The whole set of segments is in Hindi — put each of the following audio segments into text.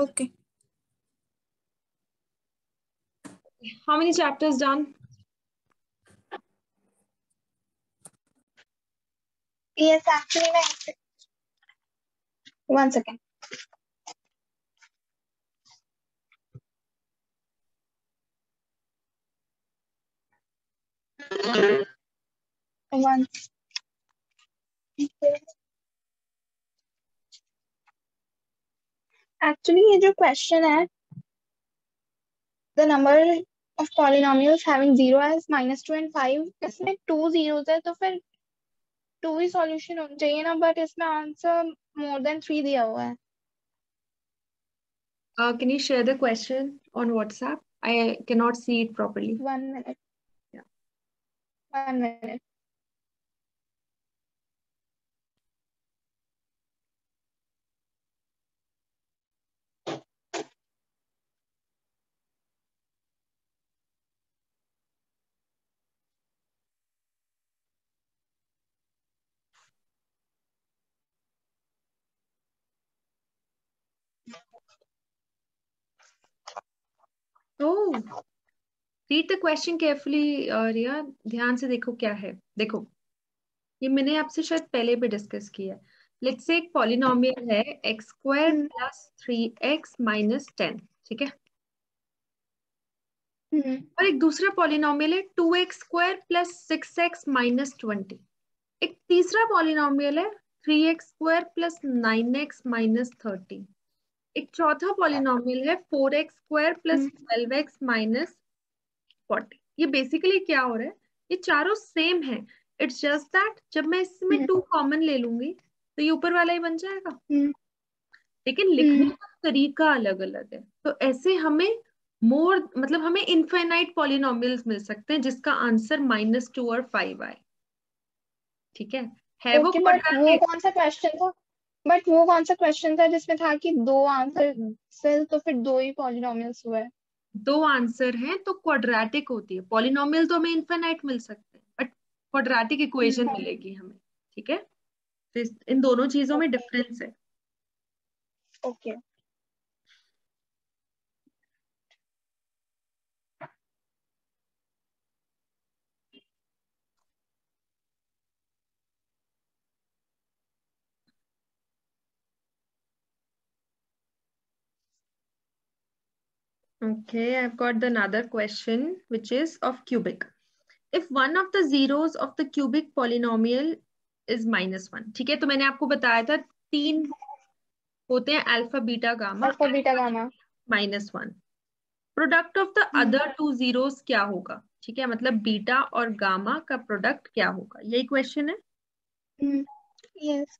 Okay. How many chapters done? Yes, actually, one second. One. Actually, ये जो question है, the number of polynomials having 0 as -2 and 5, इसमें 2 zeros है, तो फिर 2 ही solution होना चाहिए ना, but इसमें answer more than 3 दिया हुआ है. Can you share the question on WhatsApp? I cannot see it properly. 1 minute. Yeah. 1 minute. Oh, read the question carefully, रिया. ध्यान से देखो क्या है. देखो, ये मैंने आपसे शायद पहले भी डिस्कस किया है. लेट्स से एक पॉलिनोमियल है x² + 3x - 10. ठीक है. और एक दूसरा पॉलिनोमियल है 2x² + 6x - 20. एक तीसरा पॉलिनोमियल है 3x² + 9x - 30. एक चौथा पॉलिनोमियल है 4x² + 12x - 40. ये बेसिकली क्या हो रहा है, ये चारों सेम है. इट्स जस्ट दैट जब मैं इसमें 2 कॉमन ले लूंगी तो ये ऊपर वाला ही बन जाएगा, लेकिन लिखने का तरीका अलग अलग है. तो ऐसे हमें मतलब हमें इनफाइनाइट पॉलिनोमियल्स मिल सकते हैं जिसका आंसर -2 और 5 आए. ठीक है. वो ओके, बट वो क्वाड्रेटिक. कौन सा क्वेश्चन था? बट वो कौन सा क्वेश्चन था जिसमें था कि 2 आंसर से तो फिर 2 ही पॉलिनोमियल्स हुए? 2 आंसर हैं तो क्वाड्रेटिक होती है. पॉलिनोमियल तो हमें इनफाइनाइट मिल सकते हैं, बट क्वाड्रेटिक इक्वेशन मिलेगी हमें. ठीक है. तो इन दोनों चीजों में डिफरेंस है. Okay. Okay, I've got another question which is of cubic. If one of the zeros of the cubic polynomial is -1. ठीक है. तो मैंने आपको बताया था 3 होते हैं, alpha beta gamma. Alpha beta gamma. -1. Product of the other 2 zeros क्या होगा? ठीक है. मतलब बीटा और गामा का प्रोडक्ट क्या होगा, यही क्वेश्चन है. यस.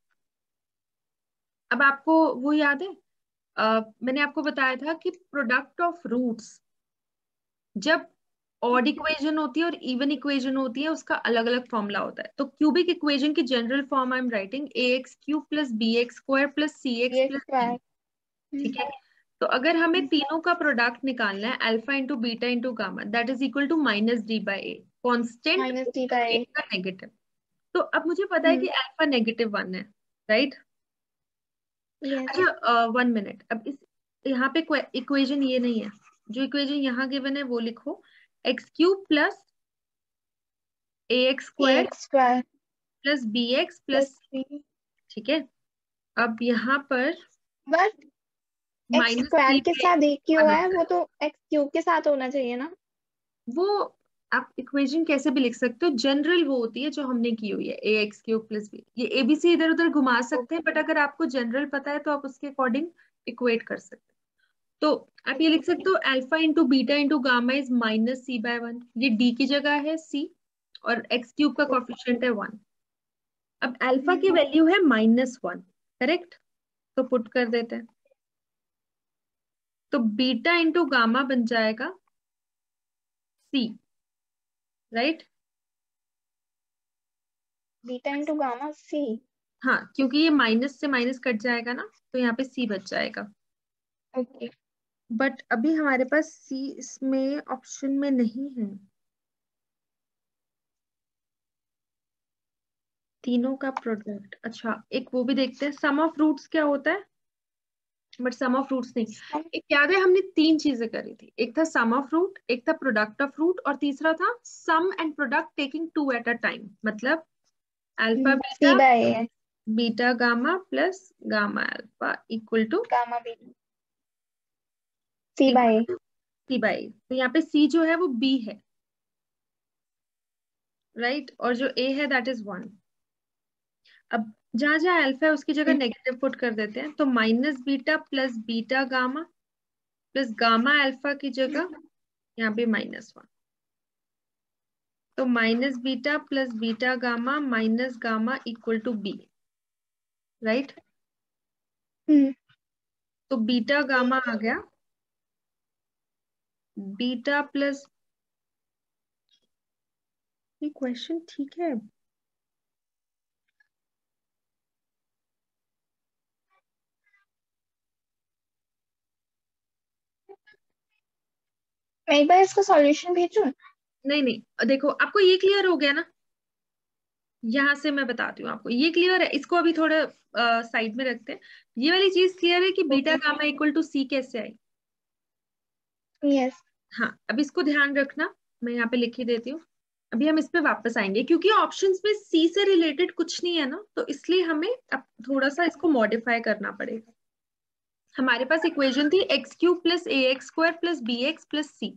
अब आपको वो याद है, मैंने आपको बताया था कि प्रोडक्ट ऑफ रूट्स जब ऑड इक्वेशन होती है और इवन इक्वेशन होती है उसका अलग अलग फॉर्मूला होता है. तो क्यूबिक इक्वेशन की general form I am writing ax³ + bx² + cx ये + d. स्क्वायर. ठीक है. तो अगर हमें तीनों का प्रोडक्ट निकालना है, alpha into beta into gamma, that is equal to -d/a. Constant -d/a. का नेगेटिव. तो अब मुझे पता है कि अल्फा -1 है, राइट? यस. अच्छा, 1 मिनट. अब इस यहाँ पे इक्वेशन ये नहीं है. जो इक्वेशन यहाँ गिवन है वो लिखो, x³ + ax² ax² + bx + + c. 3. ठीक है. अब यहाँ पर बट एक्स स्क्वायर के साथ एक ही -3/1 हुआ है, होता वो है. तो एक्स क्यूब के साथ होना चाहिए ना? वो आप इक्वेशन कैसे भी लिख सकते हो, जनरल वो होती है जो हमने की हुई है ax³ + b. ये एबीसी इधर उधर घुमा सकते हैं, बट अगर आपको जनरल पता है तो आप उसके अकॉर्डिंग इक्वेट कर सकते हैं. तो आप ये लिख सकते हो alpha into beta into gamma is -c/1. ये d की जगह है c और x³ का कॉफिशिएंट है 1. अब अल्फा की वैल्यू है -1, करेक्ट? तो पुट कर देते हैं. तो बीटा इंटू गामा बन जाएगा c, right? Beta into gamma C. हाँ, क्योंकि ये माइनस से माइनस कट जाएगा ना, तो यहाँ पे c बच जाएगा. ओके. बट अभी हमारे पास c इसमें ऑप्शन में नहीं है. तीनों का प्रोडक्ट. अच्छा, एक वो भी देखते हैं, सम ऑफ रूट्स क्या होता है? बट सम ऑफ रूट्स नहीं। एक याद है हमने तीन चीजें करी थी, एक था सम ऑफ रूट, एक था प्रोडक्ट ऑफ रूट, और तीसरा था sum and product taking two at a time. मतलब alpha C beta, by A है, beta gamma plus gamma alpha equal to gamma beta C by A. C by. तो यहाँ पे सी जो है वो बी है, राइट, और जो ए है दैट इज 1। अब जहां जहां अल्फा है उसकी जगह नेगेटिव पुट कर देते हैं, तो minus beta plus beta gamma plus gamma alpha की जगह यहाँ पे -1। तो minus beta plus beta gamma minus gamma equal to B, right. तो बीटा गामा आ गया, बीटा प्लस, ये क्वेश्चन ठीक है। मैं एक बार इसका सॉल्यूशन भेजूं? नहीं नहीं, देखो आपको ये क्लियर हो गया ना, यहां से मैं बताती हूँ आपको, ये क्लियर है। इसको अभी थोड़ा साइड में रखते हैं। ये वाली चीज क्लियर है कि beta okay. Gamma equal to C कैसे आई। यस। हाँ, अब इसको ध्यान रखना, मैं यहाँ पे लिख ही देती हूँ। अभी हम इस पे वापस आएंगे क्योंकि ऑप्शंस में सी से रिलेटेड कुछ नहीं है ना, तो इसलिए हमें अब थोड़ा सा इसको मॉडिफाई करना पड़ेगा। हमारे पास इक्वेशन थी X cube plus A X square plus B X plus C.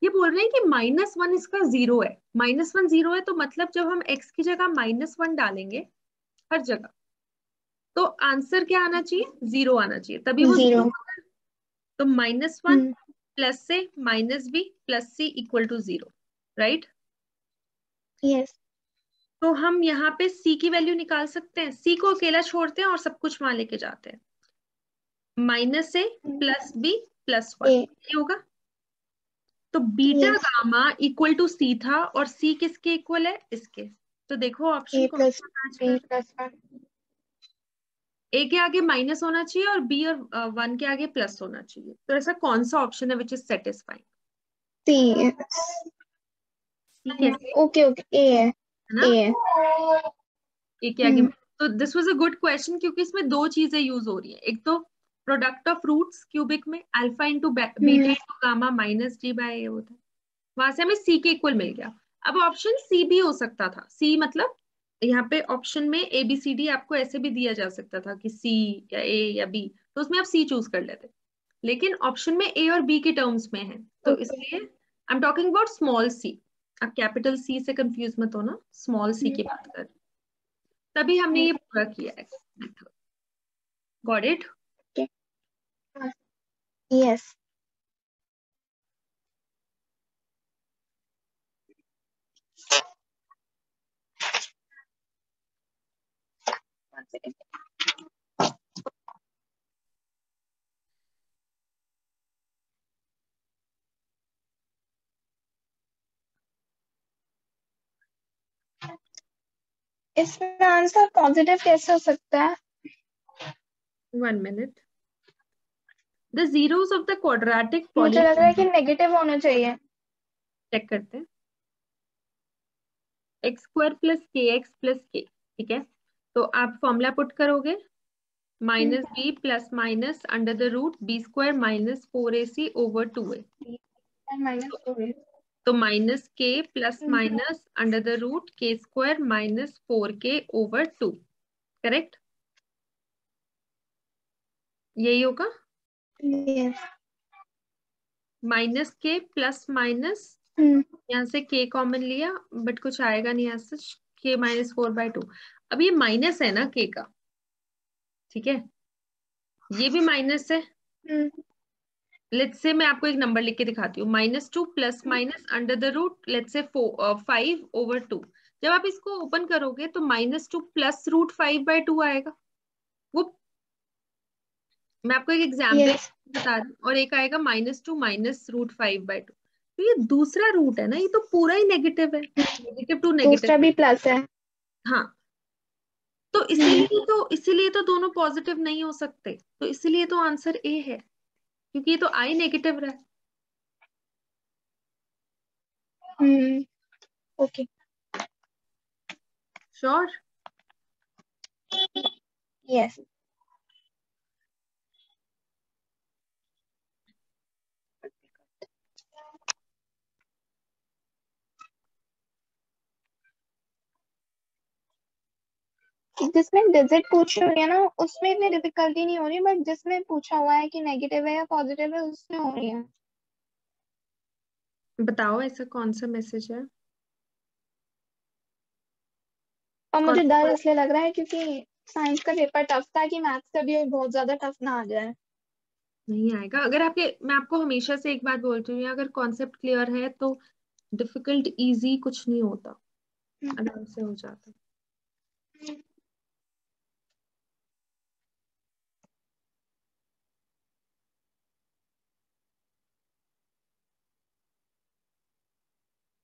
ये बोल रहे हैं कि -1 इसका 0 है। -1 0 है, तो मतलब जब हम x की जगह -1 डालेंगे हर जगह, तो आंसर क्या आना चाहिए, 0 आना चाहिए, तभी वो 0 जीरो। होगा। तो -1 प्लस से minus B plus C equal to 0, right. Yes. तो हम यहाँ पे c की वैल्यू निकाल सकते हैं, c को अकेला छोड़ते हैं और सब कुछ वहां लेके जाते हैं। Minus A plus B plus 1 A. ये होगा। तो beta yes. Gamma equal to C था, और सी किसके इक्वल है, इसके। तो देखो ऑप्शन ए कौन प्लस सा मैच कर बी रहा है। प्लस 1। ए के आगे माइनस होना चाहिए और बी और 1 के आगे प्लस होना चाहिए। तो ऐसा कौन सा ऑप्शन है विच इज सेटिस्फाइंग। सी। सी कैसे ओके ओके, ए है। है ना, ए है। ए के आगे। तो this was a good question क्योंकि इसमें दो चीजें यूज हो रही है। एक तो प्रोडक्ट ऑफ रूट्स क्यूबिक में alpha into beta into gamma minus D by A होता है, वहां से हमें सी के इक्वल मिल गया। अब ऑप्शन सी भी हो सकता था, सी मतलब यहाँ पे ऑप्शन में ए बी सी डी आपको ऐसे भी दिया जा सकता था कि सी या ए या बी, तो उसमें आप सी चूज कर लेते। लेकिन ऑप्शन में ए और बी के टर्म्स में है, तो ओके। इसलिए I am talking about small C. आप कैपिटल सी से कंफ्यूज मत होना, स्मॉल सी की बात कर, तभी हमने ये पूरा किया है मेथड। Got it. यस। इसमें आंसर पॉजिटिव कैसे हो सकता है? 1 minute. The zeros of the quadratic मुझे लग रहा है कि पॉलीनॉमियल, नेगेटिव होना चाहिए। चेक करते हैं। X square plus K X plus K, ठीक है। तो आप फॉर्मूला पुट करोगे, minus B plus minus under the root B square minus 4ac over 2a। Minus 2 तो minus K plus minus under the root K square minus 4k over 2, correct, यही होगा। Yes. Minus K plus minus, यहाँ से k कॉमन लिया बट कुछ आएगा नहीं, यहाँ से k -4/2। अब ये माइनस है ना k का, ठीक है, ये भी माइनस है। लेट्स से मैं आपको एक नंबर लिख के दिखाती हूँ, -2 plus minus under the root let's say 5 over 2। जब आप इसको ओपन करोगे तो -2 प्लस √5/2 आएगा। वो मैं आपको एक एग्जाम्पल यस। बता रही हूँ, और एक आएगा -2 माइनस √5/2। तो ये दूसरा रूट है ना, ये तो पूरा ही नेगेटिव है, नेगेटिव टू नेगेटिव। दूसरा भी प्लस है। हाँ, तो इसीलिए तो दोनों पॉजिटिव नहीं हो सकते, तो इसीलिए तो आंसर ए है, क्योंकि ये तो आई नेगेटिव रहा है। ओके। श्योर। यस। जिसमें डिजिट पूछी हुई है ना उसमें इतनी डिफिकल्टी नहीं हो रही, बट जिसमें पूछा हुआ है कि नेगेटिव है या पॉजिटिव है उसमें हो रही है। बताओ ऐसा कौन सा मैसेज है? और कौन? मुझे डर इसलिए लग रहा है क्योंकि साइंस का पेपर टफ था कि मैथ्स का भी बहुत ज्यादा टफ ना आ जाए। नहीं आएगा। अगर आपके, मैं आपको हमेशा से एक बात बोलती हूँ, अगर कॉन्सेप्ट क्लियर है तो डिफिकल्ट इजी कुछ नहीं होता, आराम से हो जाता।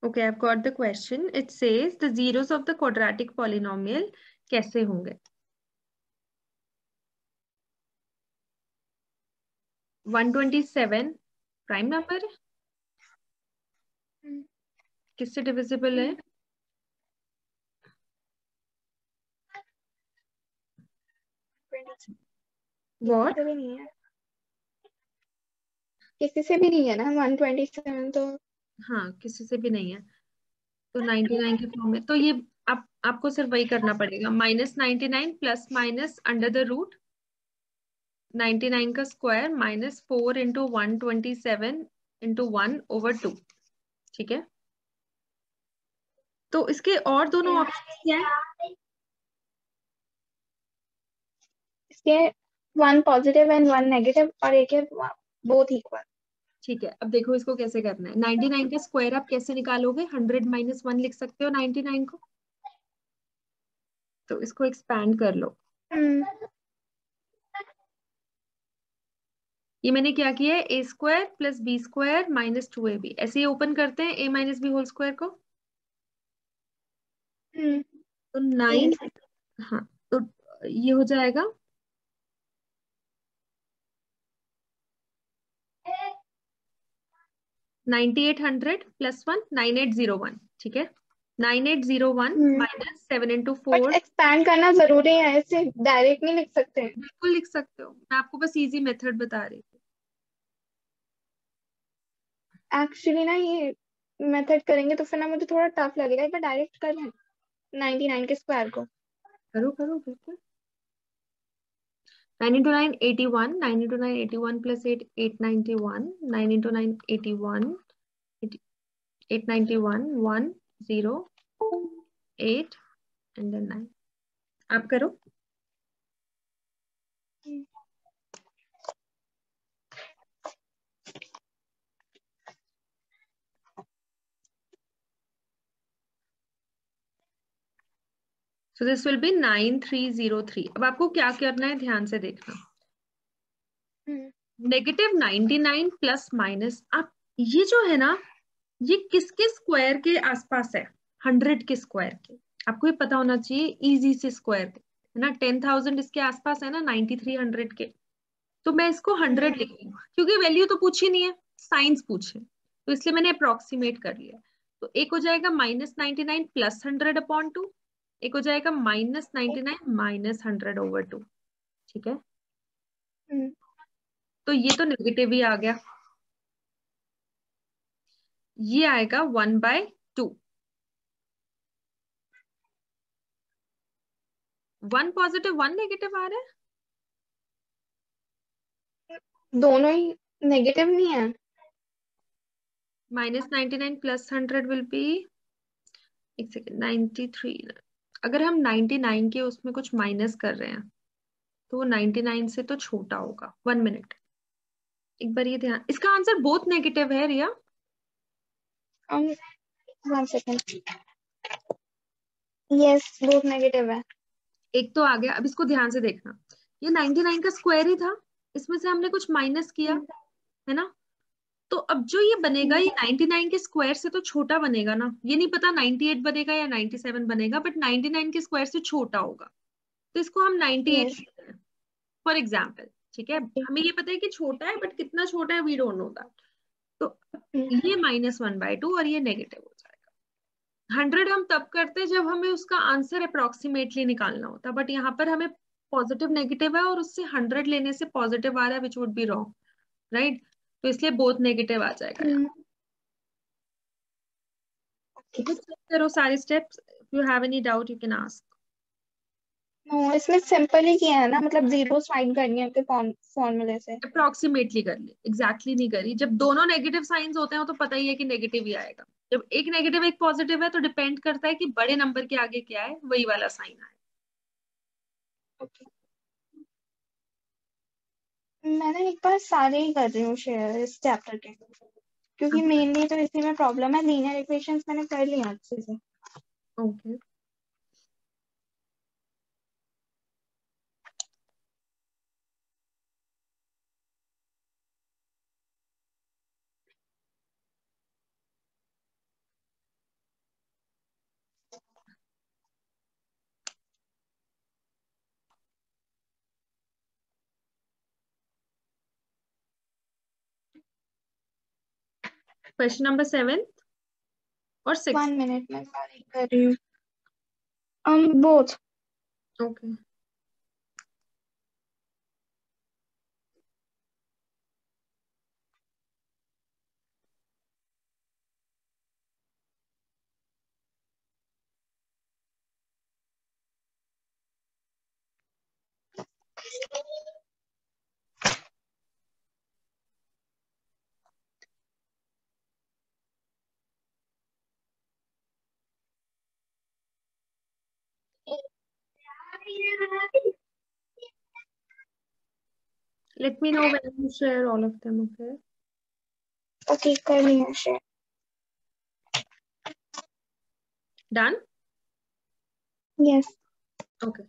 Okay, I've got the question. It says the zeros of the quadratic polynomial कैसे होंगे? 127 प्राइम नंबर है, किससे डिविजिबल है? किसी What? से भी नहीं है, किसी से भी नहीं है ना 127 तो। हाँ, किसी से भी नहीं है। तो 99 के फॉर्म में तो ये आपको सिर्फ वही करना पड़ेगा, -99 plus minus under the root 99 का स्क्वायर माइनस 4 इंटू 127 इंटू 1/2। ठीक है, तो इसके और दोनों ऑप्शन क्या है? इसके one positive and one negative और एक है बोथ इक्वल। ठीक है, अब देखो इसको कैसे करना है। 99 का स्क्वायर आप कैसे निकालोगे? 100 माइनस 1 लिख सकते हो 99 को, तो इसको एक्सपैंड कर लो। ये मैंने क्या किया है, A square plus B square minus 2ab, ऐसे ही ओपन करते हैं a minus B whole square को। तो 9, हाँ, तो ये हो जाएगा 9800 प्लस 1 9801। ठीक है, 9801 माइनस 7 इंटू बट 4। एक्सपैंड करना जरूरी है, ऐसे डायरेक्ट नहीं लिख सकते। बिल्कुल लिख सकते हो, मैं आपको बस इजी मेथड बता रही थी। एक्चुअली ना ये मेथड करेंगे तो फिर ना मुझे थोड़ा टफ लगेगा, एक बार डायरेक्ट कर लें 99 के स्क्वायर को। करो करो बिल्कुल। 9 into 9 81, 9 into 9 81 plus 8 891, 9 into 9 81, 891 1 0 8 and then 9। आप करो। So this will be 9303। अब आपको क्या करना है, ध्यान से देखना। -99 प्लस माइनस, आप ये जो है ना, ये किसके स्क्वायर के आसपास है? 100 के स्क्वायर के। आपको ये पता होना चाहिए, इजी से स्क्वायर के है ना। 10,000 इसके आसपास है ना 9300 के। तो मैं इसको 100 लिख लूंगा क्योंकि वैल्यू तो पूछी नहीं है, साइंस पूछे, तो इसलिए मैंने अप्रोक्सीमेट कर लिया। तो एक हो जाएगा -99 प्लस 100/2, एक हो जाएगा -99 माइनस 100/2। ठीक है, तो ये तो नेगेटिव ही आ गया, ये आएगा 1/2। 1 पॉजिटिव 1 नेगेटिव आ रहा है। दोनों ही नेगेटिव नहीं है। -99 प्लस 100 विल बी, एक सेकेंड, 93। अगर हम 99 के उसमें कुछ माइनस कर रहे हैं तो वो 99 से तो छोटा होगा। 1 मिनट, एक बार ये ध्यान, इसका आंसर बोथ नेगेटिव है रिया। 1 सेकेंड, यस बोथ नेगेटिव है। एक तो आ गया, अब इसको ध्यान से देखना। ये 99 का स्क्वायर ही था, इसमें से हमने कुछ माइनस किया है ना, तो अब जो ये बनेगा ये 99 के स्क्वायर से तो छोटा बनेगा ना। ये नहीं पता 98 बनेगा या 97 बनेगा, बट 99 के स्क्वायर से छोटा होगा, तो इसको हम 98 यस कहते हैं फॉर एग्जाम्पल। ठीक है, हमें ये पता है कि छोटा है, बट कितना छोटा है वी डोंट नो दैट। तो ये -1/2 और ये नेगेटिव हो जाएगा। 100 हम तब करते हैं जब हमें उसका आंसर अप्रोक्सीमेटली निकालना होता, बट यहाँ पर हमें पॉजिटिव नेगेटिव है और उससे 100 लेने से पॉजिटिव आ रहा है, which would be wrong, right. तो इसलिए बोथ नेगेटिव आ जाएगा यहाँ। खुद चेक करो सारे steps, if you have any doubt you can ask. इसमें सिंपल ही किया है ना, मतलब जीरो फाइंड करनी है फॉर्मूले से। अप्रोक्सीमेटली कर ले, एग्जैक्टली नहीं करी। जब दोनों नेगेटिव साइंस होते हैं तो पता ही है कि नेगेटिव ही आएगा। जब एक नेगेटिव एक पॉजिटिव है तो डिपेंड करता है कि बड़े नंबर के आगे क्या है, वही वाला साइन आएगा। ओके, मैं ना एक बार सारे ही कर रही हूँ शेयर इस चैप्टर के, क्योंकि मेनली तो इसी में प्रॉब्लम है। लीनियर इक्वेशंस मैंने कर लिया अच्छे से। ओके, क्वेश्चन नंबर 7 और 6। 1 मिनट में सारे कर रही हूँ। Both. Okay, let me know when you share all of them. Okay, okay, कर लिया share. done. Yes. Okay,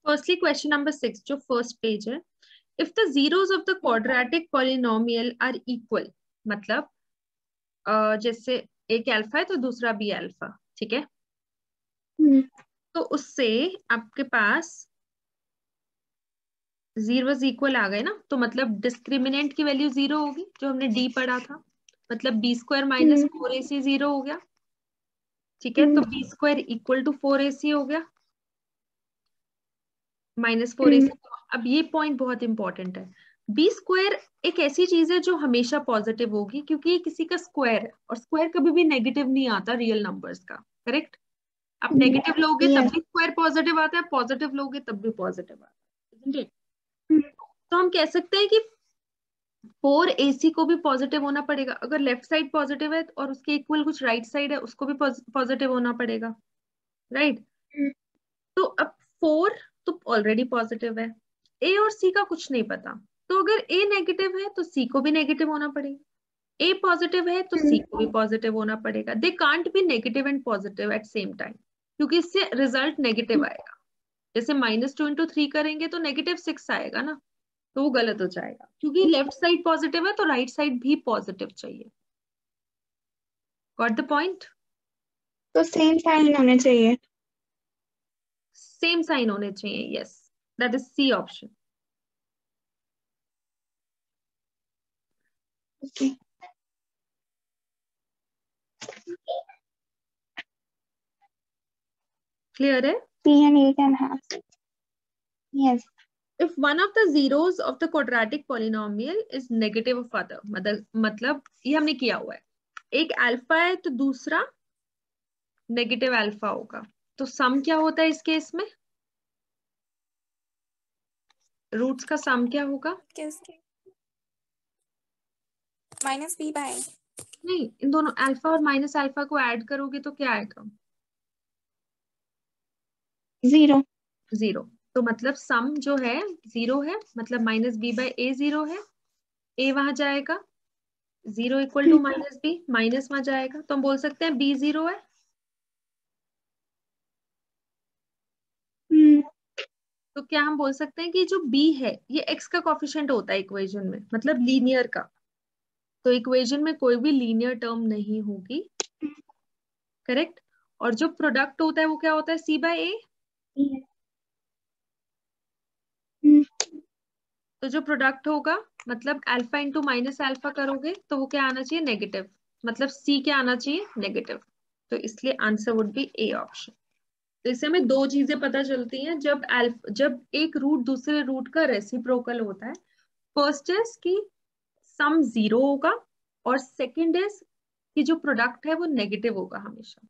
firstly question number 6 जो first page है, if the zeros of the quadratic polynomial are equal, मतलब जैसे एक अल्फा है तो दूसरा भी अल्फा, ठीक है, तो उससे आपके पास जीरोस इक्वल आ गए ना, तो मतलब डिस्क्रिमिनेंट की वैल्यू जीरो होगी, जो हमने डी पढ़ा था। मतलब B square minus 4ac zero हो गया, ठीक है, तो B square equal to 4ac हो गया, माइनस 4ac। अब ये पॉइंट बहुत इंपॉर्टेंट है। बी स्क्वायर एक ऐसी चीज है जो हमेशा पॉजिटिव होगी, क्योंकि ये किसी का स्क्वायर है, और स्क्वायर कभी भी नेगेटिव नहीं आता रियल नंबर्स का, करेक्ट। आप नेगेटिव लोगे तब यस। भी स्क्वायर पॉजिटिव आता है, पॉजिटिव लोगे तब भी पॉजिटिव आता है, isn't it? तो हम कह सकते हैं कि 4ac को भी पॉजिटिव होना पड़ेगा। अगर लेफ्ट साइड पॉजिटिव है और उसके इक्वल कुछ राइट साइड है, उसको भी पॉजिटिव होना पड़ेगा, राइट। तो अब 4 तो ऑलरेडी पॉजिटिव है, ए और सी का कुछ नहीं पता, तो अगर ए नेगेटिव है तो सी को भी नेगेटिव होना पड़ेगा, ए पॉजिटिव है तो सी को भी पॉजिटिव होना पड़ेगा। They can't be negative and positive at same time, क्योंकि इससे रिजल्ट नेगेटिव आएगा। जैसे -2 × 3 करेंगे तो -6 आएगा ना, तो वो गलत हो जाएगा, क्योंकि लेफ्ट साइड पॉजिटिव है तो राइट साइड भी पॉजिटिव चाहिए। Got the point? तो सेम साइन होने चाहिए। सेम साइन होने चाहिए, yes, that is C option. Okay. Clear है? 3 and 8.5। Yes. If one of the zeros of the quadratic polynomial is negative of other, मतलब ये हमने किया हुआ है, एक अल्फा है तो दूसरा नेगेटिव अल्फा होगा, तो सम क्या होता है इस केस में? रूट्स का सम क्या होगा? किसके? -b/। नहीं, इन दोनों अल्फा और माइनस अल्फा को ऐड करोगे तो क्या आएगा? 0। 0। तो मतलब सम जो है 0 है, मतलब -b/a 0 है, a वहां जाएगा, 0 इक्वल टू -b, माइनस वहां जाएगा, तो हम बोल सकते हैं b 0 है। तो क्या हम बोल सकते हैं कि जो b है ये x का कोफिशिएंट होता है इक्वेशन में, मतलब लीनियर का, तो इक्वेशन में कोई भी लीनियर टर्म नहीं होगी, करेक्ट। और जो प्रोडक्ट होता है वो क्या होता है? c/a। तो जो प्रोडक्ट होगा, मतलब अल्फा इंटू माइनस अल्फा करोगे तो वो क्या आना चाहिए? नेगेटिव, मतलब सी क्या आना चाहिए? नेगेटिव। तो इसलिए answer would be A option. तो इससे हमें दो चीजें पता चलती हैं, जब एक रूट दूसरे रूट का रेसिप्रोकल होता है। फर्स्ट इज कि सम 0 होगा, और सेकंड इज कि जो प्रोडक्ट है वो नेगेटिव होगा हमेशा,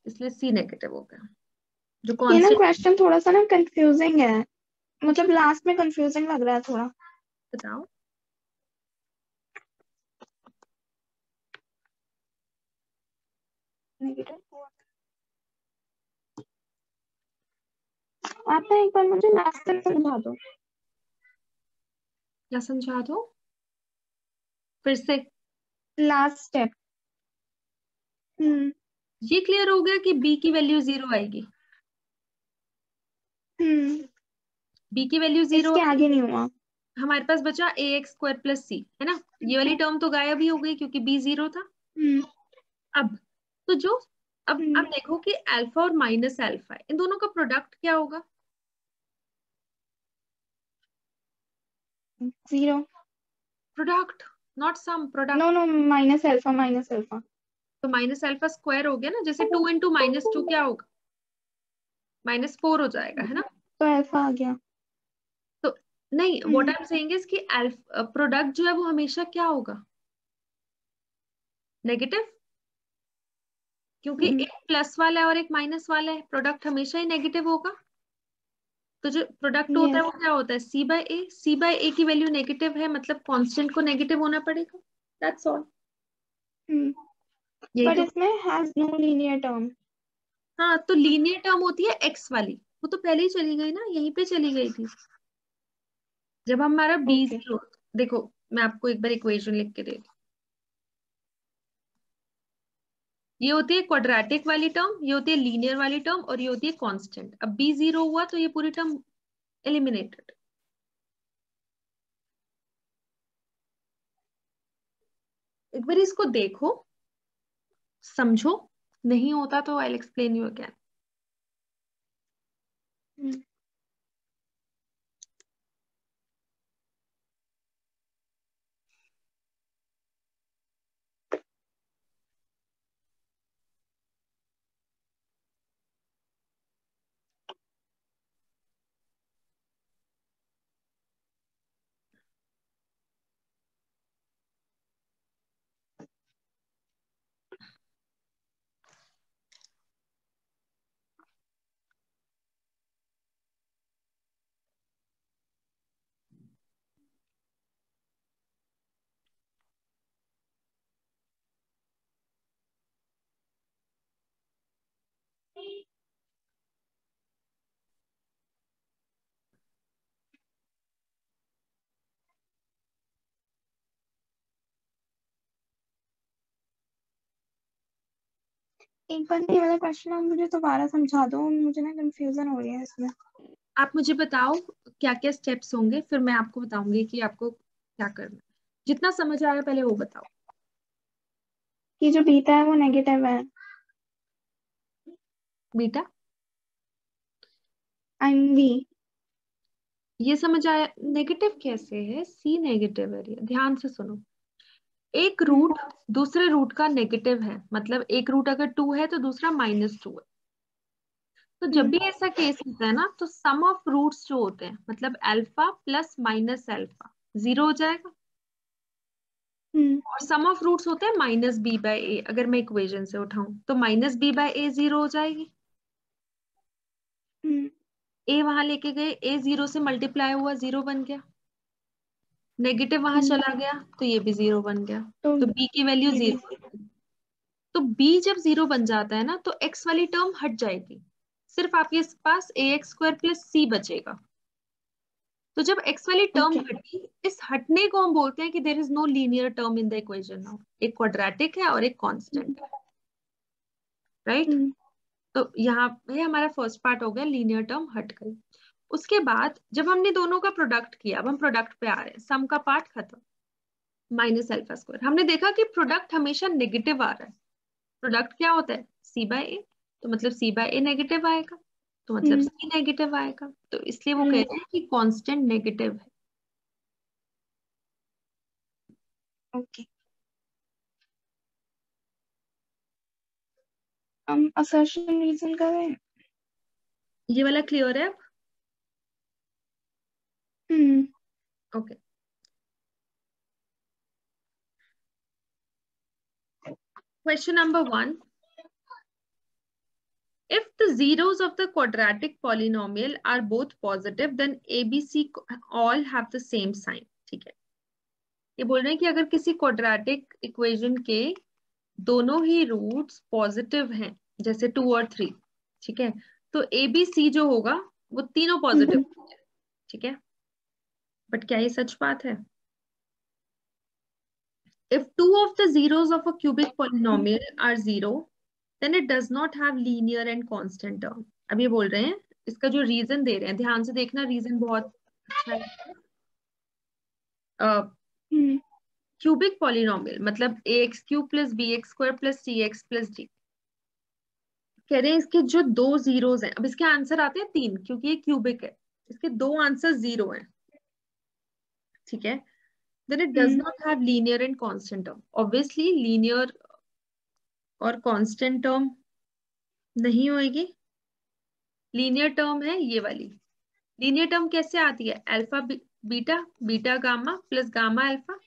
इसलिए सी नेगेटिव हो गया। जो ये ना कांस्टेंट, क्वेश्चन थोड़ा सा ना कंफ्यूजिंग है, मतलब लास्ट में कंफ्यूजिंग लग रहा है थोड़ा। बताओ। नेगेटिव, आप ना एक बार मुझे लास्ट तक समझा दो। क्या समझा दो फिर से? Last step. हम्म। ये क्लियर हो गया कि बी की वैल्यू 0 आएगी। हम्म। बी की वैल्यू 0, इसके आगे नहीं हुआ। हमारे पास बचा ए एक्स स्क्वायर प्लस सी, है ना? ये वाली टर्म तो गायब ही हो गई क्योंकि बी 0 था। हम्म। अब तो जो, अब हम्म। देखो कि अल्फा और माइनस अल्फा है, इन दोनों का प्रोडक्ट क्या होगा? Zero. Product, not sum, no product. No, minus alpha, minus alpha. तो माइनस अल्फा स्क्वायर हो गया ना, जैसे 2 इंटू -2 क्या होगा? -4 हो जाएगा, है ना? तो अल्फा आ गया। तो नहीं, what hmm. I am saying is कि प्रोडक्ट जो है वो हमेशा क्या होगा? नेगेटिव, क्योंकि हम्म। एक प्लस वाला है और एक माइनस वाला है, प्रोडक्ट हमेशा ही नेगेटिव होगा। तो जो प्रोडक्ट होता है वो यस। क्या होता है? सी बाय ए, सी बाय ए की वैल्यू नेगेटिव है, मतलब कांस्टेंट को नेगेटिव होना पड़ेगा, दैट्स ऑल। हम्म। यही बट तो। इसमें हैज नो लीनियर टर्म। हाँ, तो लीनियर टर्म होती है एक्स वाली, वो तो पहले ही चली गई ना, यहीं पे चली गई थी जब हमारा बी ओके। 0। देखो, मैं आपको एक बार इक्वेशन लिख के देती हूँ। ये होती है क्वाड्रेटिक वाली टर्म, ये होती है लीनियर वाली टर्म, और ये होती है कांस्टेंट। अब बी 0 हुआ तो ये पूरी टर्म एलिमिनेटेड। एक बार इसको देखो, समझो, नहीं होता तो आई एक्सप्लेन यू अगेन। हम्म। एक बार ये वाला क्वेश्चन आप मुझे दोबारा समझा दो, मुझे ना कंफ्यूजन हो रही है इसमें। आप मुझे बताओ क्या क्या स्टेप्स होंगे, फिर मैं आपको बताऊंगी कि आपको क्या करना है। जितना समझ आया पहले वो बताओ। कि जो बीटा है वो नेगेटिव है। Beta, I am V. ये समझ आया। नेगेटिव कैसे है? सी नेगेटिव है, ध्यान से सुनो। एक रूट दूसरे रूट का नेगेटिव है, मतलब एक रूट अगर 2 है तो दूसरा -2 है। तो जब भी ऐसा केस होता है ना, तो सम ऑफ रूट्स जो होते हैं, मतलब अल्फा प्लस माइनस अल्फा 0 हो जाएगा, और सम ऑफ रूट्स होते हैं -b/a। अगर मैं इक्वेशन से उठाऊं तो -b/a 0 हो जाएगी। ए वहां लेके गए, ए 0 से मल्टीप्लाई हुआ, 0 बन गया। नेगेटिव वहां चला गया तो ये भी 0 बन गया। तो तो बी की वैल्यू ये भी 0। तो बी जब 0 बन जाता है ना, तो एक्स वाली टर्म हट जाएगी, सिर्फ आपके पास ए एक्स स्क्वायर प्लस सी बचेगा। तो जब एक्स वाली टर्म ओके। हटी, इस हटने को हम बोलते हैं कि there is no linear term in the equation now. एक क्वाड्रेटिक है और एक कांस्टेंट है, राइट? तो यहाँ पे हमारा फर्स्ट पार्ट हो गया, लीनियर टर्म हट गई। उसके बाद जब हमने दोनों का प्रोडक्ट किया, अब हम प्रोडक्ट पे आ रहे हैं, सम का पार्ट खत्म, माइनस अल्फा स्क्वायर। हमने देखा कि प्रोडक्ट हमेशा नेगेटिव आ रहा है। प्रोडक्ट क्या होता है? c/a, तो मतलब c/a नेगेटिव आएगा, तो मतलब c नेगेटिव आएगा, तो इसलिए वो कहते हैं कि कांस्टेंट नेगेटिव है। ओके। हम असर्शन रीजन कर रहे हैं। ये वाला क्लियर है अब? हम्म। Okay. Question number 1. If the zeros of the quadratic polynomial are both positive, then ABC all have the same sign. ठीक है, ये बोल रहे हैं कि अगर किसी क्वाड्रेटिक इक्वेशन के दोनों ही रूट्स पॉजिटिव हैं, जैसे 2 और 3, ठीक है, तो ABC जो होगा वो तीनों पॉजिटिव होंगे, ठीक है। बट क्या ये सच बात है? If two of the zeros of a cubic polynomial are zero, then it does not have linear and constant term. अब ये बोल रहे हैं, इसका जो रीजन दे रहे हैं, ध्यान से देखना, रीजन बहुत अच्छा है। क्यूबिक पॉलिनोमियल मतलब ax³ + bx² + cx + d। कह रहे हैं इसके जो दो जीरोस हैं, अब इसके आंसर आते हैं 3 क्योंकि ये क्यूबिक है, इसके दो आंसर 0 हैं, ठीक है। Then it does not have linear and constant term. Obviously linear और constant term नहीं होएगी। लीनियर टर्म है ये वाली। लीनियर टर्म कैसे आती है? Alpha beta, beta gamma plus gamma alpha,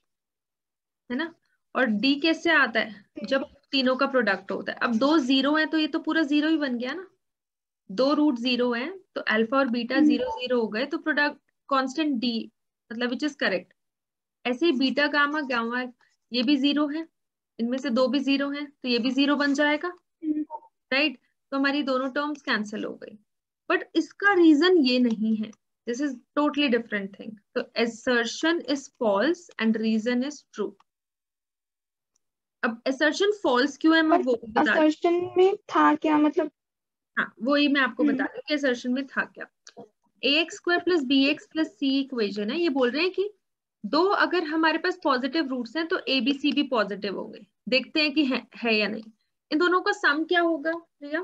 है ना। और डी कैसे आता है? जब तीनों का प्रोडक्ट होता है। अब दो जीरो है तो ये तो पूरा जीरो ही बन गया ना, दो रूट जीरो है तो अल्फा और बीटा 0 0 हो गए, तो प्रोडक्ट कांस्टेंट डी, मतलब विच इज करेक्ट। ऐसे ही बीटा गामा गामा ये भी 0 है, इनमें से दो भी 0 है तो ये भी 0 बन जाएगा, राइट। तो हमारी दोनों टर्म्स कैंसिल हो गई। बट इसका रीजन ये नहीं है, this is totally different thing. तो assertion is false and reason is true. अब assertion फॉल्स क्यों है मैं वो बता, assertion में था क्या मतलब? हाँ वही मैं आपको बता रही हूँ कि assertion में था क्या। ax² + bx + c इक्वेशन है, ये बोल रहे हैं कि दो अगर हमारे पास पॉजिटिव रूट्स हैं तो ए बी सी भी पॉजिटिव होंगे। देखते हैं कि है या नहीं। इन दोनों का सम क्या होगा रिया?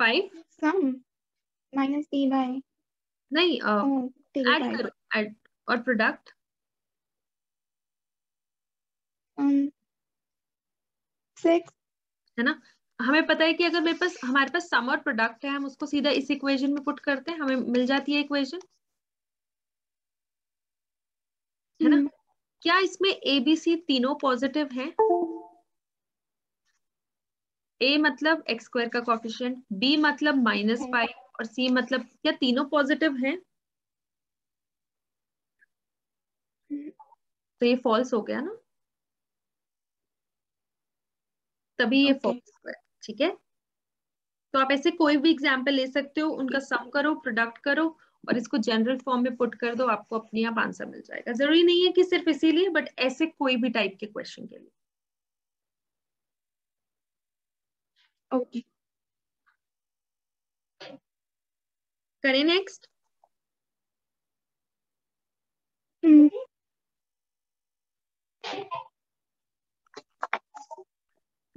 5 सम माइनस b बाय, नहीं, ठीक ऐड है, करो, ऐड और प्रोडक्ट 6। है ना। हमें पता है कि अगर मेरे पास हमारे पास सम और प्रोडक्ट है, हम उसको सीधा इस इक्वेशन में पुट करते हैं, हमें मिल जाती है इक्वेशन, है ना। क्या इसमें ए बी सी तीनों पॉजिटिव हैं? ए मतलब x² का कोफिशिएंट, बी मतलब -5 और सी मतलब, क्या तीनों पॉजिटिव हैं? तो ये फॉल्स हो गया ना, तभी ये फॉल्स हुआ, ठीक है। तो आप ऐसे कोई भी एग्जाम्पल ले सकते हो, उनका सम करो, प्रोडक्ट करो और इसको जनरल फॉर्म में पुट कर दो, आपको अपने आप आंसर मिल जाएगा। जरूरी नहीं है कि सिर्फ इसीलिए, बट ऐसे कोई भी टाइप के क्वेश्चन के लिए। ओके, करें next.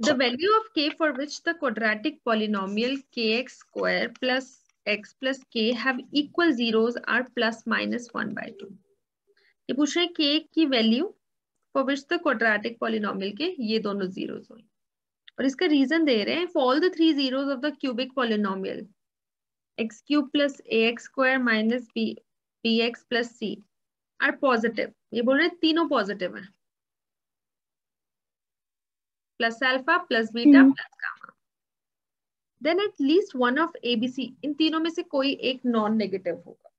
The value of k for which the quadratic polynomial kx² plus x plus k have equal zeros are ±1/2। ये पूछ रहे हैं k की value for which the quadratic polynomial के ये दोनों zeros हो, और इसका रीजन दे रहे हैं, for all the three zeros of the cubic polynomial x³ plus ax² minus bx plus c are positive। ये बोल रहे हैं तीनों पॉजिटिव हैं, plus alpha plus beta plus gamma, then at least one of ABC, इन तीनों में से कोई एक नॉन नेगेटिव होगा,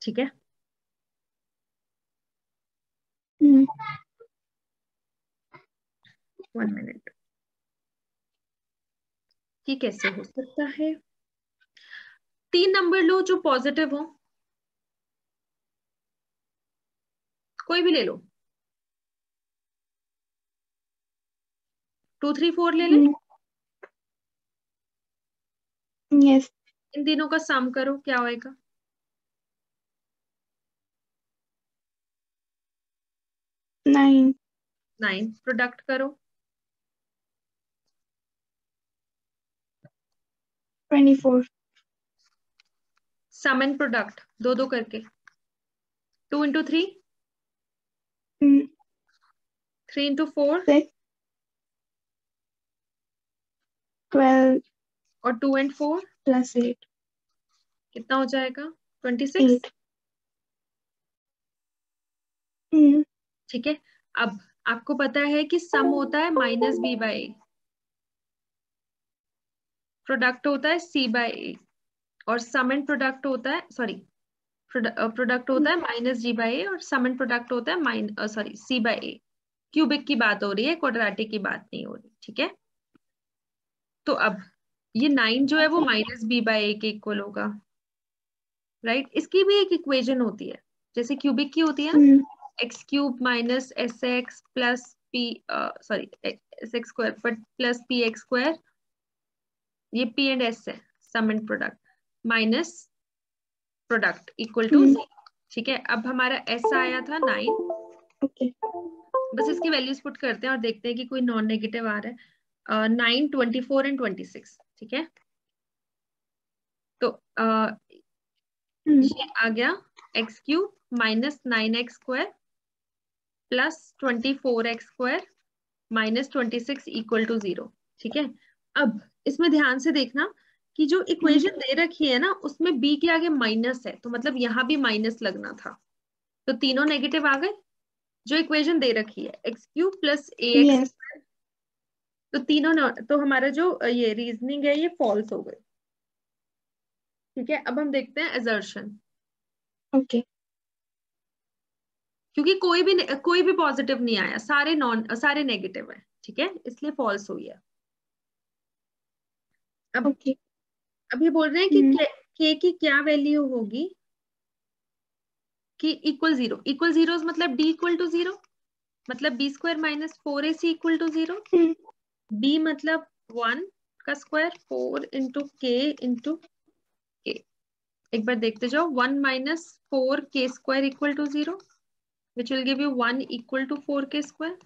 ठीक है। वन मिनट, ये कैसे हो सकता है? 3 नंबर लो जो पॉजिटिव हो, कोई भी ले लो, 2 3 4 ले ले। यस, इन तीनों का सम करो, क्या होएगा? 9 9। प्रोडक्ट करो, 24। सम एंड प्रोडक्ट दो दो करके, 2 × 3, 3 × 4 6 12 और 2 and 4 प्लस 8 कितना हो जाएगा? 26, 8। ठीक है। अब आपको पता है कि सम होता है minus B by A, product होता है सी बाई ए, और सम एंड प्रोडक्ट होता है, सॉरी, प्रोडक्ट होता है माइनस जी बाई ए, और सम एंड प्रोडक्ट होता है sorry C by A. Cubic की बात हो रही है, क्वाड्रेटिक की बात नहीं हो रही, ठीक है। तो अब ये 9 जो है वो माइनस बी बाई ए के इक्वल होगा, राइट। इसकी भी एक इक्वेशन होती है जैसे क्यूबिक की होती है ना, X cube minus S X plus P, sorry S X square but plus P X square, ये पी एंड एस है, sum and product minus product equal to 0, ठीक है। अब हमारा एस आया था 9, ओके, बस इसकी वैल्यूज पुट करते हैं और देखते हैं कि कोई नॉन नेगेटिव आ रहा है। 9, 24 एंड 26, ठीक है। तो ये आ गया x cube minus 9x square plus 24x square minus 26 equal to 0, ठीक है। अब इसमें ध्यान से देखना कि जो इक्वेशन दे रखी है ना उसमें b के आगे माइनस है, तो मतलब यहाँ भी माइनस लगना था, तो तीनों नेगेटिव आ गए। जो इक्वेशन दे रखी है x cube plus A x, yes, तो तीनों तो हमारा जो ये रीजनिंग है ये फॉल्स हो गई, ठीक है। अब हम देखते हैं असर्शन, ओके, क्योंकि कोई भी पॉजिटिव नहीं आया, सारे नेगेटिव है, ठीक है, इसलिए फॉल्स हुई है। अब ओके, अब ये बोल रहे हैं कि के की क्या वैल्यू होगी कि इक्वल 0, इक्वल 0 मतलब डी इक्वल टू 0, मतलब B square minus 4ac equal to 0, B मतलब 1 का स्क्वायर 4 इंटू के इंटू के। एक बार देखते जाओ, 1 minus 4k square equal to 0, which will give you 1 equal to 4k square,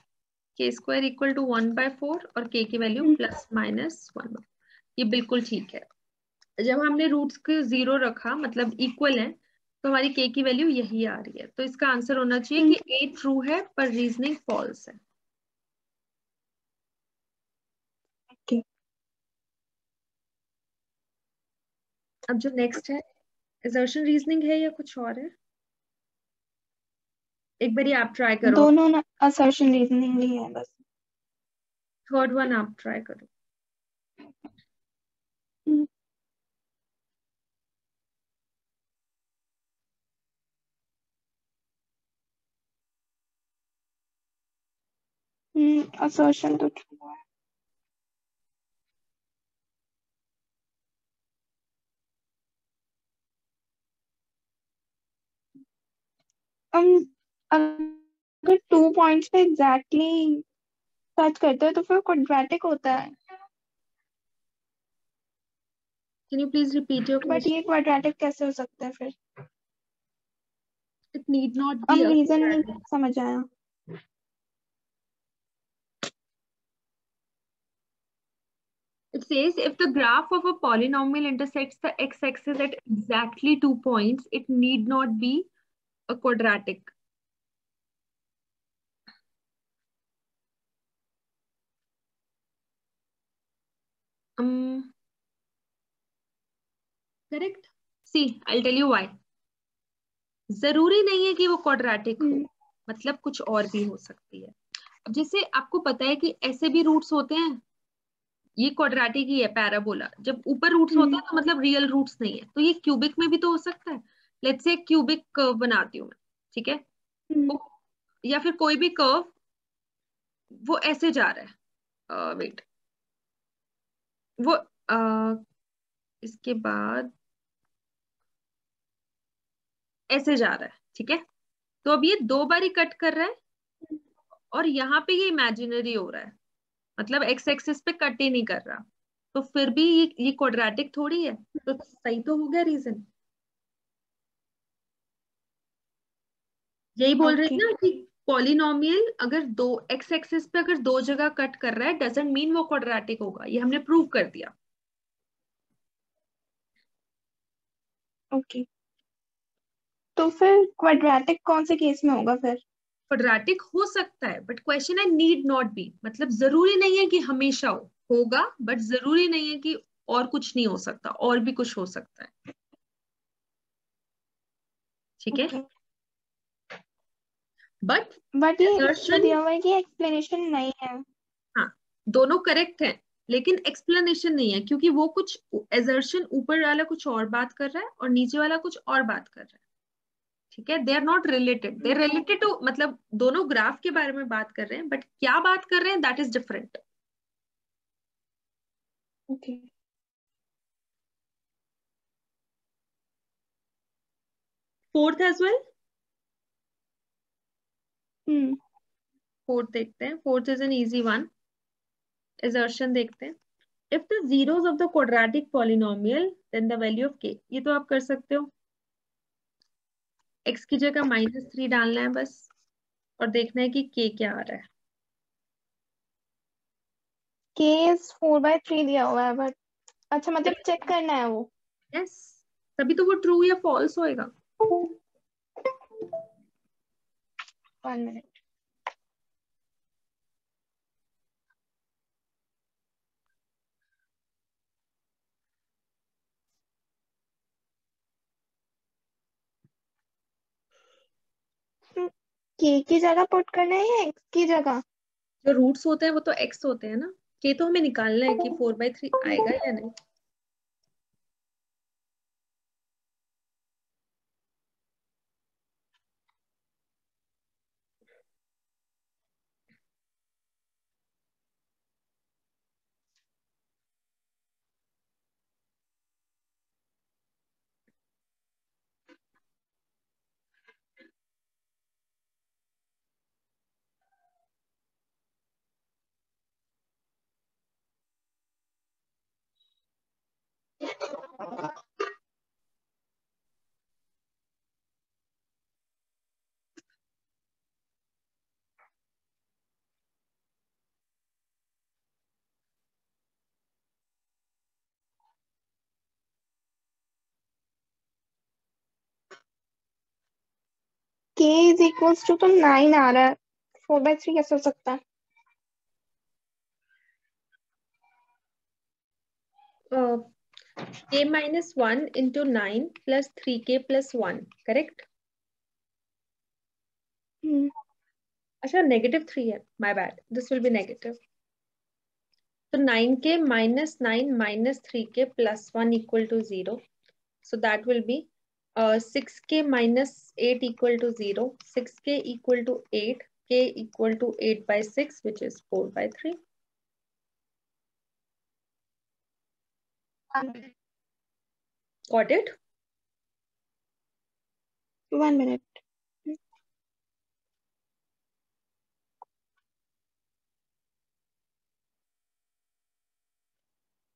K square equal to 1/4 और के की वैल्यू प्लस माइनस 1। ये बिल्कुल ठीक है। जब हमने रूट्स को 0 रखा मतलब इक्वल है, तो हमारी के की वैल्यू यही आ रही है, तो इसका आंसर होना चाहिए कि ए ट्रू है पर रीजनिंग फॉल्स है। ओके। अब जो नेक्स्ट है असर्शन रीजनिंग है या कुछ और है, एक बार आप ट्राई करो। दोनों ना असर्शन रीजनिंग ही है बस। थर्ड वन आप ट्राई करो। असर्शन तो ट्रू है। हम अगर 2 पॉइंट्स पे एग्जैक्टली टच करते हैं तो फिर क्वाड्रेटिक होता है, can you please repeat your but question? ये क्वाड्रेटिक कैसे हो सकता है फिर? इट नीड नॉट बी हम अ रीजन नहीं quadratic. समझ आया। It says if the graph of a polynomial intersects the x-axis at exactly 2 points, it need not be a quadratic. Correct? See, I'll tell you why. जरूरी नहीं है कि वो क्वाड्रेटिक हो, मतलब कुछ और भी हो सकती है। अब जैसे आपको पता है कि ऐसे भी रूट्स होते हैं, ये क्वाड्रेटिक ही है पैराबोला, जब ऊपर रूट्स होते हैं तो मतलब रियल रूट्स नहीं है, तो ये क्यूबिक में भी तो हो सकता है। लेट्स से क्यूबिक कर्व बनाती हूँ मैं, ठीक है, या फिर कोई भी कर्व वो ऐसे जा रहा है, वेट, वो इसके बाद ऐसे जा रहा है, ठीक है। तो अब ये 2 बार ही कट कर रहा है और यहाँ पे ये इमेजिनरी हो रहा है, मतलब एक्स एक्सिस पे कट ही नहीं कर रहा, तो फिर भी ये क्वाड्रेटिक थोड़ी है, तो सही तो हो गया रीजन। यही बोल रहे ओके, थे ना कि पॉलिनोमियल अगर दो एक्स एक्सिस पे अगर 2 जगह कट कर रहा है डजंट मीन वो क्वाड्रेटिक होगा, ये हमने प्रूव कर दिया। ओके। तो फिर क्वाड्रेटिक कौन से केस में होगा फिर? क्वाड्रेटिक हो सकता है बट क्वेश्चन है नीड नॉट बी, मतलब जरूरी नहीं है कि हमेशा होगा, बट जरूरी नहीं है कि और कुछ नहीं हो सकता, और भी कुछ हो सकता है, ठीक है। Okay. बट ये assertion, दिया हुआ है कि एक्सप्लेनेशन नहीं है। हाँ दोनों करेक्ट है, लेकिन एक्सप्लेनेशन नहीं है, क्योंकि वो कुछ एजर्शन ऊपर वाला कुछ और बात कर रहा है और नीचे वाला कुछ और बात कर रहा है। ठीक है, they are not related, they are related to, मतलब दोनों ग्राफ के बारे में बात कर रहे हैं, बट क्या बात कर रहे हैं that is different. Okay. Fourth as well, hmm. Fourth देखते हैं, fourth is an easy one. Assertion देखते हैं, if the zeros of the quadratic polynomial then the value of k, ये तो आप कर सकते हो, x की जगह -3 डालना है बस, और देखना है कि k क्या आ रहा है। k इज 4/3 दिया हुआ है, बट अच्छा मतलब चेक करना है वो। यस, तभी तो वो ट्रू या फॉल्स होएगा। 1 मिनट। k की जगह पुट करना है या x की जगह? जो रूट्स होते हैं वो तो x होते हैं ना, k तो हमें निकालना है कि 4/3 आएगा या नहीं। k इज इक्वल्स टू तो 9 आ रहा है, 4/3 कैसे हो सकता है? k -1 into 9 plus 3k plus 1, correct. Hmm. अच्छा -3 है, my bad, this will be negative. तो 9k -9 -3k plus 1 equal to 0. So that will be 6k -8 equal to 0. 6k equal to 8. K equal to 8/6, which is 4/3. Got it? 1 minute.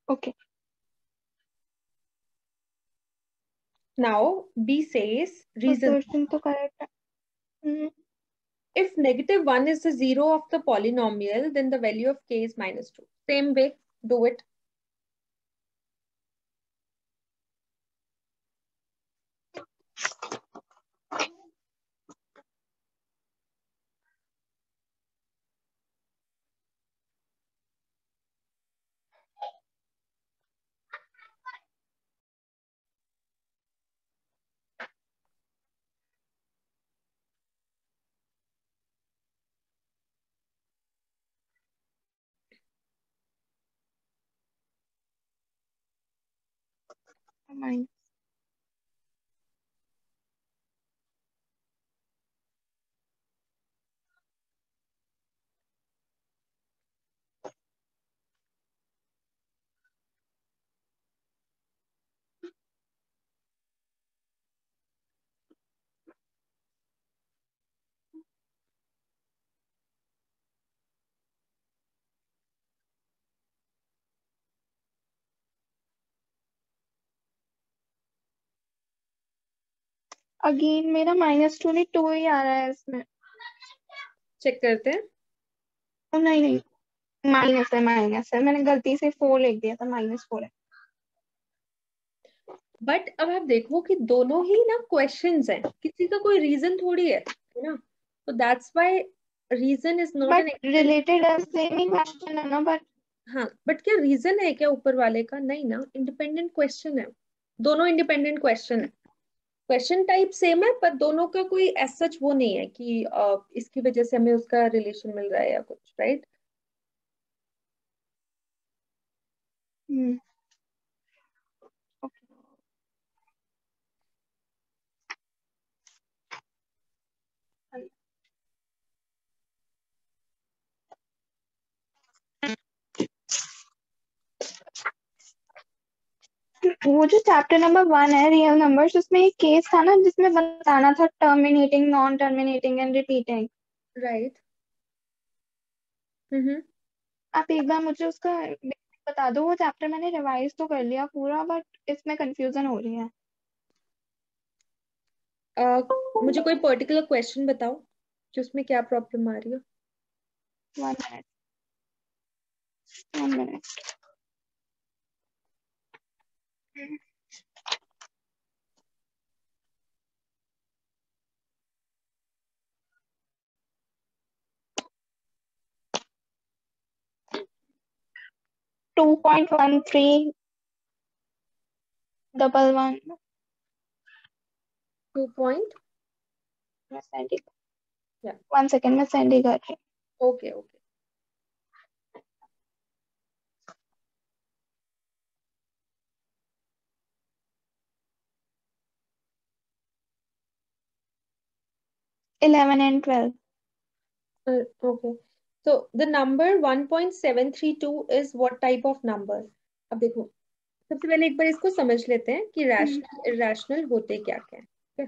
Okay. Now B says reason. Assertion तो करेक्ट है। If -1 is the zero of the polynomial, then the value of k is -2. Same way, do it. Minus. Again मेरा -2 नहीं 2 ही आ रहा है इसमें। चेक करते हैं। नहीं नहीं, माइनस है, मैंने गलती से 4 लिख दिया था, -4 है। बट अब आप देखो कि दोनों ही ना क्वेश्चंस हैं, किसी का कोई रीजन थोड़ी है ना, तो that's why reason is not but an explanation. Related है, सेम ही क्वेश्चन है ना, बट हाँ, बट क्या रीजन है क्या ऊपर वाले का? नहीं ना, इंडिपेंडेंट क्वेश्चन है, दोनों इंडिपेंडेंट क्वेश्चन है। क्वेश्चन टाइप सेम है, पर दोनों का कोई एज सच वो नहीं है कि इसकी वजह से हमें उसका रिलेशन मिल रहा है या कुछ, राइट? हम्म। वो जो चैप्टर नंबर 1 है रियल नंबर्स, उसमें एक केस था ना जिसमें बताना था terminating, non terminating and repeating. Right. Hmm. आप एक बार मुझे उसका बता दो। वो चैप्टर मैंने रिवाइज तो कर लिया पूरा, बट इसमें कंफ्यूजन हो रही है। मुझे कोई पर्टिकुलर क्वेश्चन बताओ कि उसमें क्या प्रॉब्लम आ रही है। 1 मिनट, 1 मिनट। 2.1311। 2 पॉइंट। मैं सेंड ही, या 1 सेकेंड में सेंड ही कर रही okay okay. 11 and 12। Okay, so the number 1.732 is what type of number? अब देखो, सबसे पहले एक बार इसको समझ लेते हैं कि रैशनल इरैशनल होते क्या क्या है, ठीक है?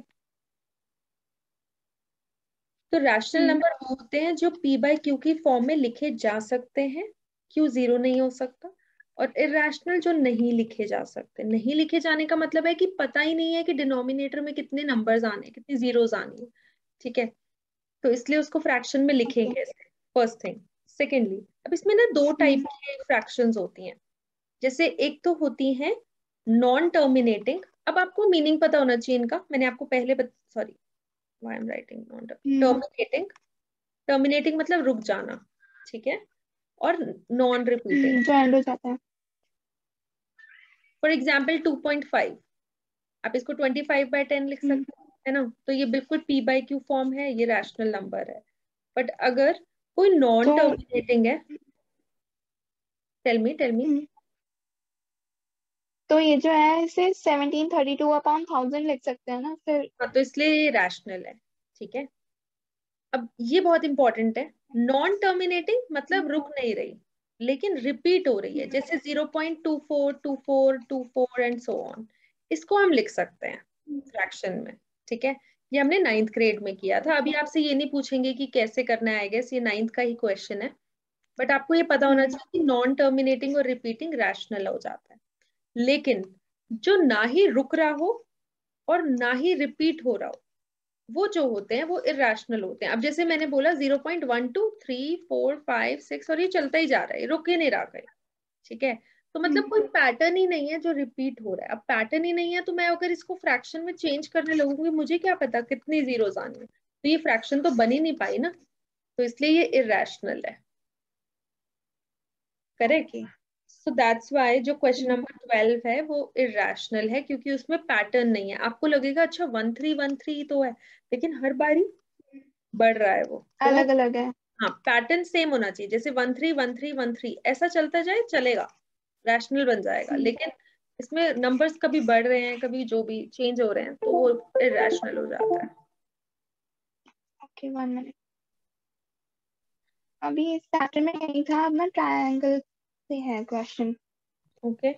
तो रैशनल नंबर वो होते हैं जो p बाय क्यू की फॉर्म में लिखे जा सकते हैं, क्यू जीरो नहीं हो सकता। और इरैशनल जो नहीं लिखे जा सकते, नहीं लिखे जाने का मतलब है कि पता ही नहीं है कि डिनोमिनेटर में कितने नंबर्स आने हैं, कितनी जीरोस आनी है, ठीक है? तो इसलिए उसको फ्रैक्शन में लिखें ओके। कैसे, फर्स्ट थिंग। सेकेंडली, अब इसमें ना दो टाइप की फ्रैक्शंस होती हैं। जैसे एक तो होती हैं नॉन टर्मिनेटिंग। अब आपको मीनिंग पता होना चाहिए इनका, मैंने आपको पहले sorry, why I am writing non terminating. Terminating मतलब रुक जाना, ठीक है? और नॉन रिपीटिंग। जो एंड हो जाता है। फॉर एग्जाम्पल 2.5, आप इसको 25/10 लिख हम्म। सकते हैं, है ना? तो ये बिल्कुल p बाई क्यू फॉर्म है, ये रैशनल नंबर है। बट अगर कोई नॉन तो टर्मिनेटिंग है, टेल मी। तो ये जो है इसे 1732/1000 लिख सकते हैं ना फिर। हाँ, तो इसलिए ये रैशनल है, ठीक है? अब ये बहुत इंपॉर्टेंट है, नॉन टर्मिनेटिंग मतलब रुक नहीं रही लेकिन रिपीट हो रही है, जैसे 0.242424 एंड सो ऑन। इसको हम लिख सकते हैं फ्रैक्शन में, ठीक है? ये हमने 9th ग्रेड में किया था। अभी आपसे ये नहीं पूछेंगे कि कैसे करना है, आई गेस ये 9th का ही क्वेश्चन है। बट आपको ये पता होना चाहिए कि नॉन टर्मिनेटिंग और रिपीटिंग रैशनल हो जाता है। लेकिन जो ना ही रुक रहा हो और ना ही रिपीट हो रहा हो, वो जो होते हैं वो इरेशनल होते हैं। अब जैसे मैंने बोला 0.123456 और ये चलता ही जा रहा है, रुक ही नहीं रहा कहीं, ठीक है? तो मतलब कोई पैटर्न ही नहीं है जो रिपीट हो रहा है। अब पैटर्न ही नहीं है तो मैं अगर इसको फ्रैक्शन में चेंज करने लगूंगी, मुझे क्या पता कितनी जीरोस आनी है, तो ये फ्रैक्शन तो बन ही नहीं पाई ना। तो इसलिए ये इरेशनल है, correct? Okay. So that's why जो क्वेश्चन नंबर 12 है वो इरेशनल है, क्योंकि उसमें पैटर्न नहीं है। आपको लगेगा अच्छा 1313 तो है, लेकिन हर बारी बढ़ रहा है वो, तो वो अलग अलग है। हाँ पैटर्न सेम होना चाहिए। जैसे 131313 ऐसा चलता जाए चलेगा, रैशनल बन जाएगा। लेकिन इसमें नंबर्स कभी बढ़ रहे हैं, कभी जो भी चेंज हो रहे हैं, तो वो इरेशनल हो जाता है। Okay, 1 minute. अभी इस पैटर्न में नहीं था, अब ना ट्रायंगल से है क्वेश्चन। ओके।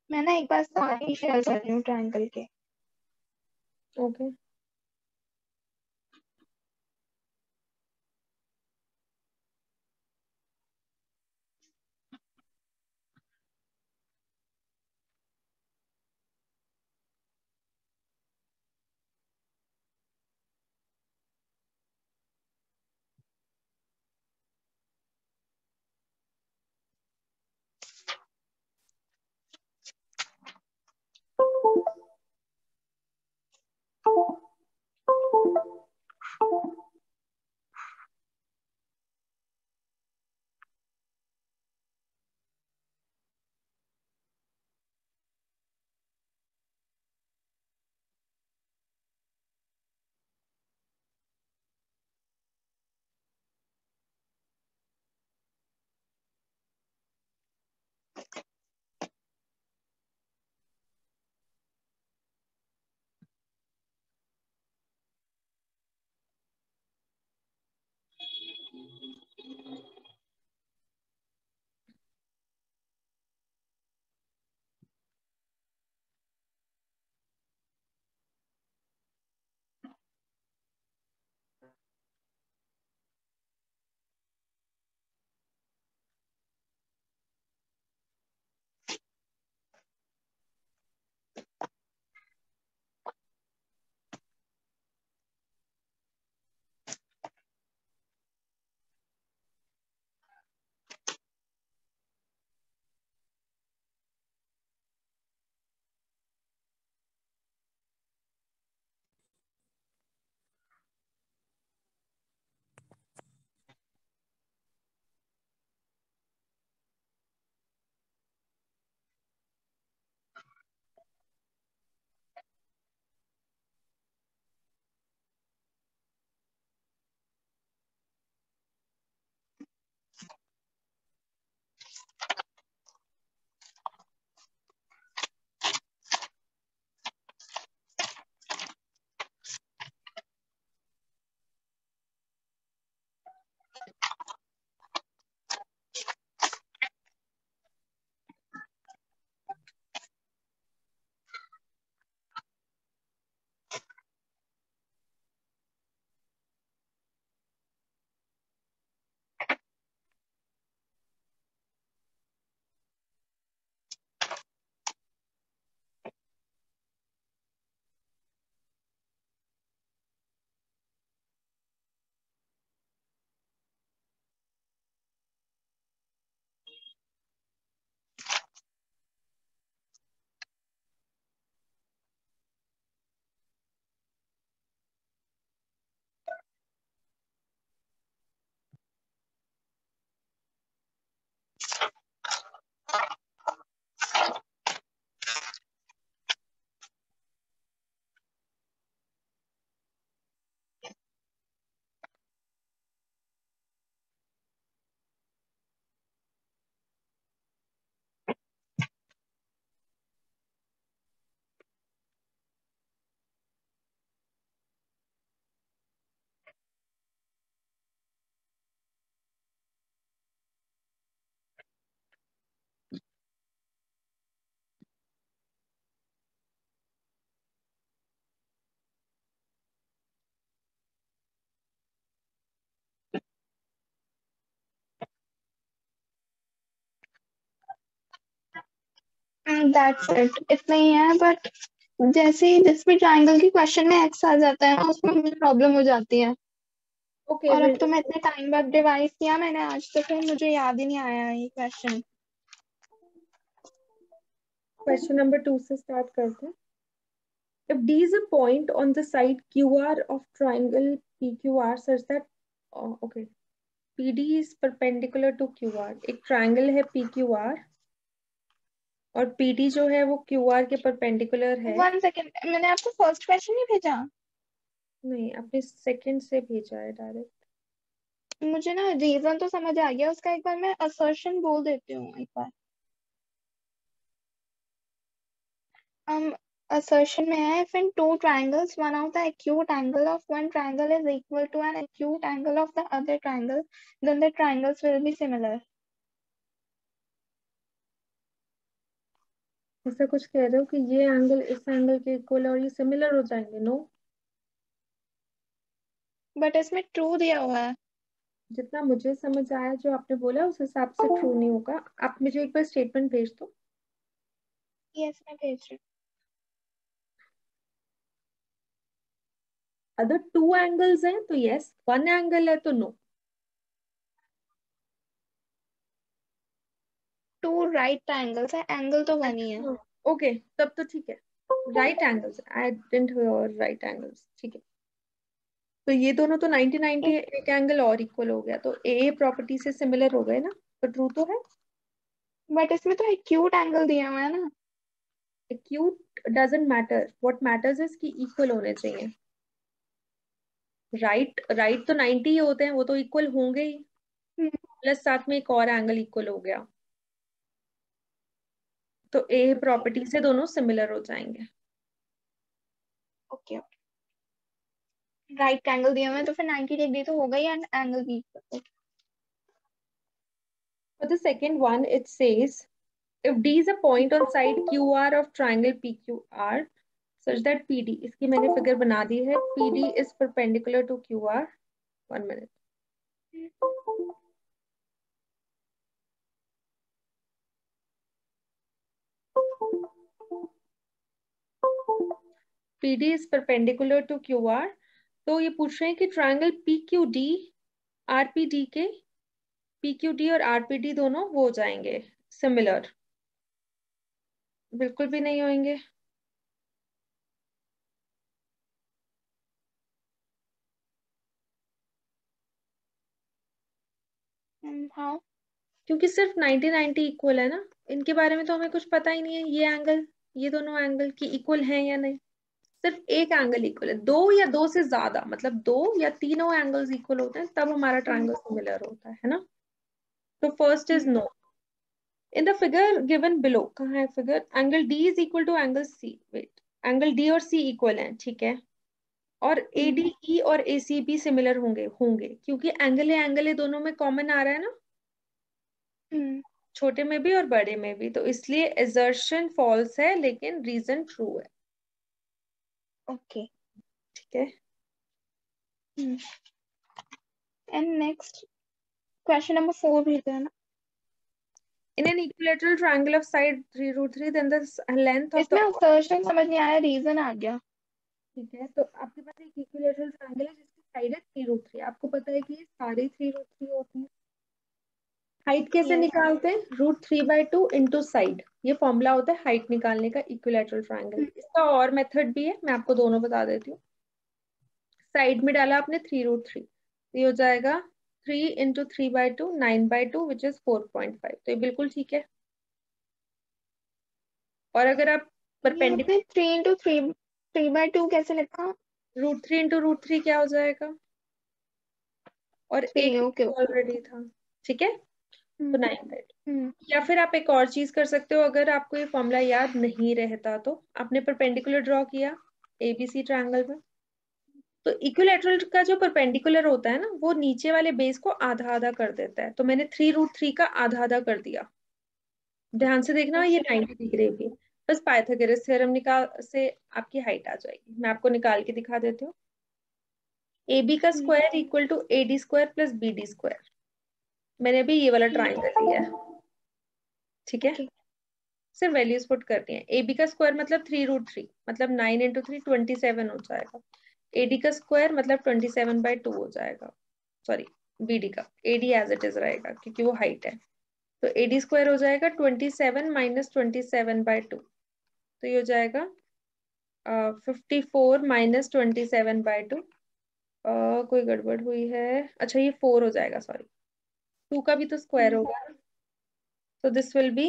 मैं ना एक बार सारी शेयर कर रही हूँ ट्रायंगल के। ओके। दैट्स इट, इतना ही है। बट जैसे ही जिस भी ट्राइंगल की क्वेश्चन में एक्स आ जाता है ना, उसमें मुझे प्रॉब्लम हो जाती है। ओके, और विल अब तो मैं इतने टाइम बाद रिवाइज किया मैंने, आज तो फिर मुझे याद ही नहीं आया ये क्वेश्चन। क्वेश्चन नंबर 2 से स्टार्ट करते हैं. If D is a point on the side QR of triangle PQR such that okay, PD is perpendicular to QR. एक ट्राइंगल है PQR और PD जो है वो QR के परपेंडिकुलर है. 1 सेकेंड, मैंने आपको फर्स्ट क्वेश्चन नहीं भेजा? नहीं, आपने सेकंड से भेजा है डायरेक्ट. मुझे ना रीजन तो समझ आ गया उसका, एक बार मैं असर्शन बोल देती हूँ एक बार। Assertion में है, if in two triangles one of the acute angle of one triangle is equal to an acute angle of the other triangle, then the triangles will be similar. ऐसा कुछ कह रहे हो कि ये एंगल इस एंगल के इक्वल और ये सिमिलर हो जाएंगे? नो. बट इसमें ट्रू दिया हुआ है। जितना मुझे समझ आया जो आपने बोला उस हिसाब से ट्रू नहीं होगा. आप मुझे एक बार स्टेटमेंट भेज दो. यस, मैं भेज रही अगर टू एंगल्स हैं तो यस, वन एंगल है तो नो. हूँ। टू राइट ट्राइंगल्स है, एंगल तो वन ही है। ओके, तब तो ठीक है. Right angles, I didn't here right angles. ठीक है, तो ये दोनों तो 90 90 एक एंगल और इक्वल हो गया, तो ए प्रॉपर्टी से सिमिलर हो गए ना, तो ट्रू तो है. बट इसमें तो एक्यूट एंगल दिया हुआ है ना। Acute doesn't matter, what matters is कि इक्वल होने चाहिए. राइट राइट तो 90 ही होते हैं, वो तो इक्वल होंगे ही, प्लस साथ में एक और एंगल इक्वल हो गया, तो ए प्रॉपर्टी से दोनों सिमिलर हो जाएंगे. ओके, राइट एंगल दिया हुआ है तो फिर 90 डिग्री तो होगा ही, एंड एंगल भी। For the second one, it says if D is a point on side QR of triangle PQR such that PD, इसकी मैंने फिगर बना दी है, PD is perpendicular to QR. 1 minute. PD is perpendicular to QR. तो ये पूछ रहे हैं कि ट्रायंगल PQD RPD के PQD और RPD दोनों वो हो जाएंगे सिमिलर. बिल्कुल भी नहीं होंगे. हाँ, क्योंकि सिर्फ 90 90 इक्वल है ना, इनके बारे में तो हमें कुछ पता ही नहीं है, ये एंगल ये दोनों एंगल की इक्वल हैं या नहीं. सिर्फ एक एंगल इक्वल है, दो या दो से ज्यादा, मतलब दो या तीनों एंगल्स इक्वल होते हैं तब हमारा ट्रायंगल सिमिलर होता है ना. तो first is no. In the figure given below, कहाँ है figure, angle D is equal to angle C. Wait, angle D और सी इक्वल हैं, ठीक है, और ए डी ई और ए सी भी सिमिलर होंगे होंगे क्योंकि एंगल है दोनों में कॉमन आ रहा है ना, छोटे में भी और बड़े में भी, तो इसलिए एजर्शन फॉल्स है लेकिन रीजन ट्रू है. ओके। ठीक है. एंड नेक्स्ट क्वेश्चन नंबर 4 भेज देना। In an equilateral triangle of side 3√3, then the length of the. इसमें असर्शन समझ नहीं आया, रीजन आ गया। ठीक है, तो आपके पास एक इक्विलेटरल ट्रायंगल है जिसकी साइड है 3√3. आपको पता है कि ये सारे 3√3 होते हैं. हाइट कैसे यस। निकालते हैं, √3/2 इंटू साइड. ये फॉर्मूला होता है हाइट निकालने का इक्विलेटरल ट्रायंगल. इसका और मेथड भी है, मैं आपको दोनों बता देती हूँ. साइड में डाला आपने 3√3, ये हो जाएगा 3 इंटू 3/2 9/2 विच इज 4.5. तो ये बिल्कुल ठीक है. और अगर आप ये आपने 3 into 3 3/2 कैसे लिखा? √3 इंटू √3 क्या हो जाएगा, और 3, एक ओके ओके। ऑलरेडी था. ठीक है, तो 9/2. हम्म। या फिर आप एक और चीज कर सकते हो, अगर आपको ये फॉर्मूला याद नहीं रहता तो आपने परपेंडिकुलर ड्रॉ किया एबीसी ट्रायंगल में, तो इक्विलैटरल का जो परपेंडिकुलर होता है ना वो नीचे वाले बेस को आधा आधा कर देता है, तो मैंने 3√3 का आधा आधा कर दिया. ध्यान से देखना, ये ओके। 90 डिग्री की. बस पाइथागोरस थ्योरम निकाल से आपकी हाइट आ जाएगी. मैं आपको निकाल के दिखा देती हूँ. ए बी का square equal to A D square plus B D square. मैंने भी ये वाला ट्राइंगल लिया है. ठीक है, ओके। सिर्फ वैल्यूज पुट करनी है। ए बी का स्क्वायर मतलब 3√3 मतलब 9 इंटू 3 27 हो जाएगा। ए डी का स्क्वायर मतलब 27/2 हो जाएगा। सॉरी बी डी का, A D as it is रहेगा क्योंकि वो हाइट है। तो ए डी स्क्वायर हो जाएगा 27 माइनस 27/2, तो ये हो जाएगा 54 माइनस 27/2। कोई गड़बड़ हुई है, अच्छा ये 4 हो जाएगा, सॉरी 2 का भी तो स्क्वायर होगा। So this will be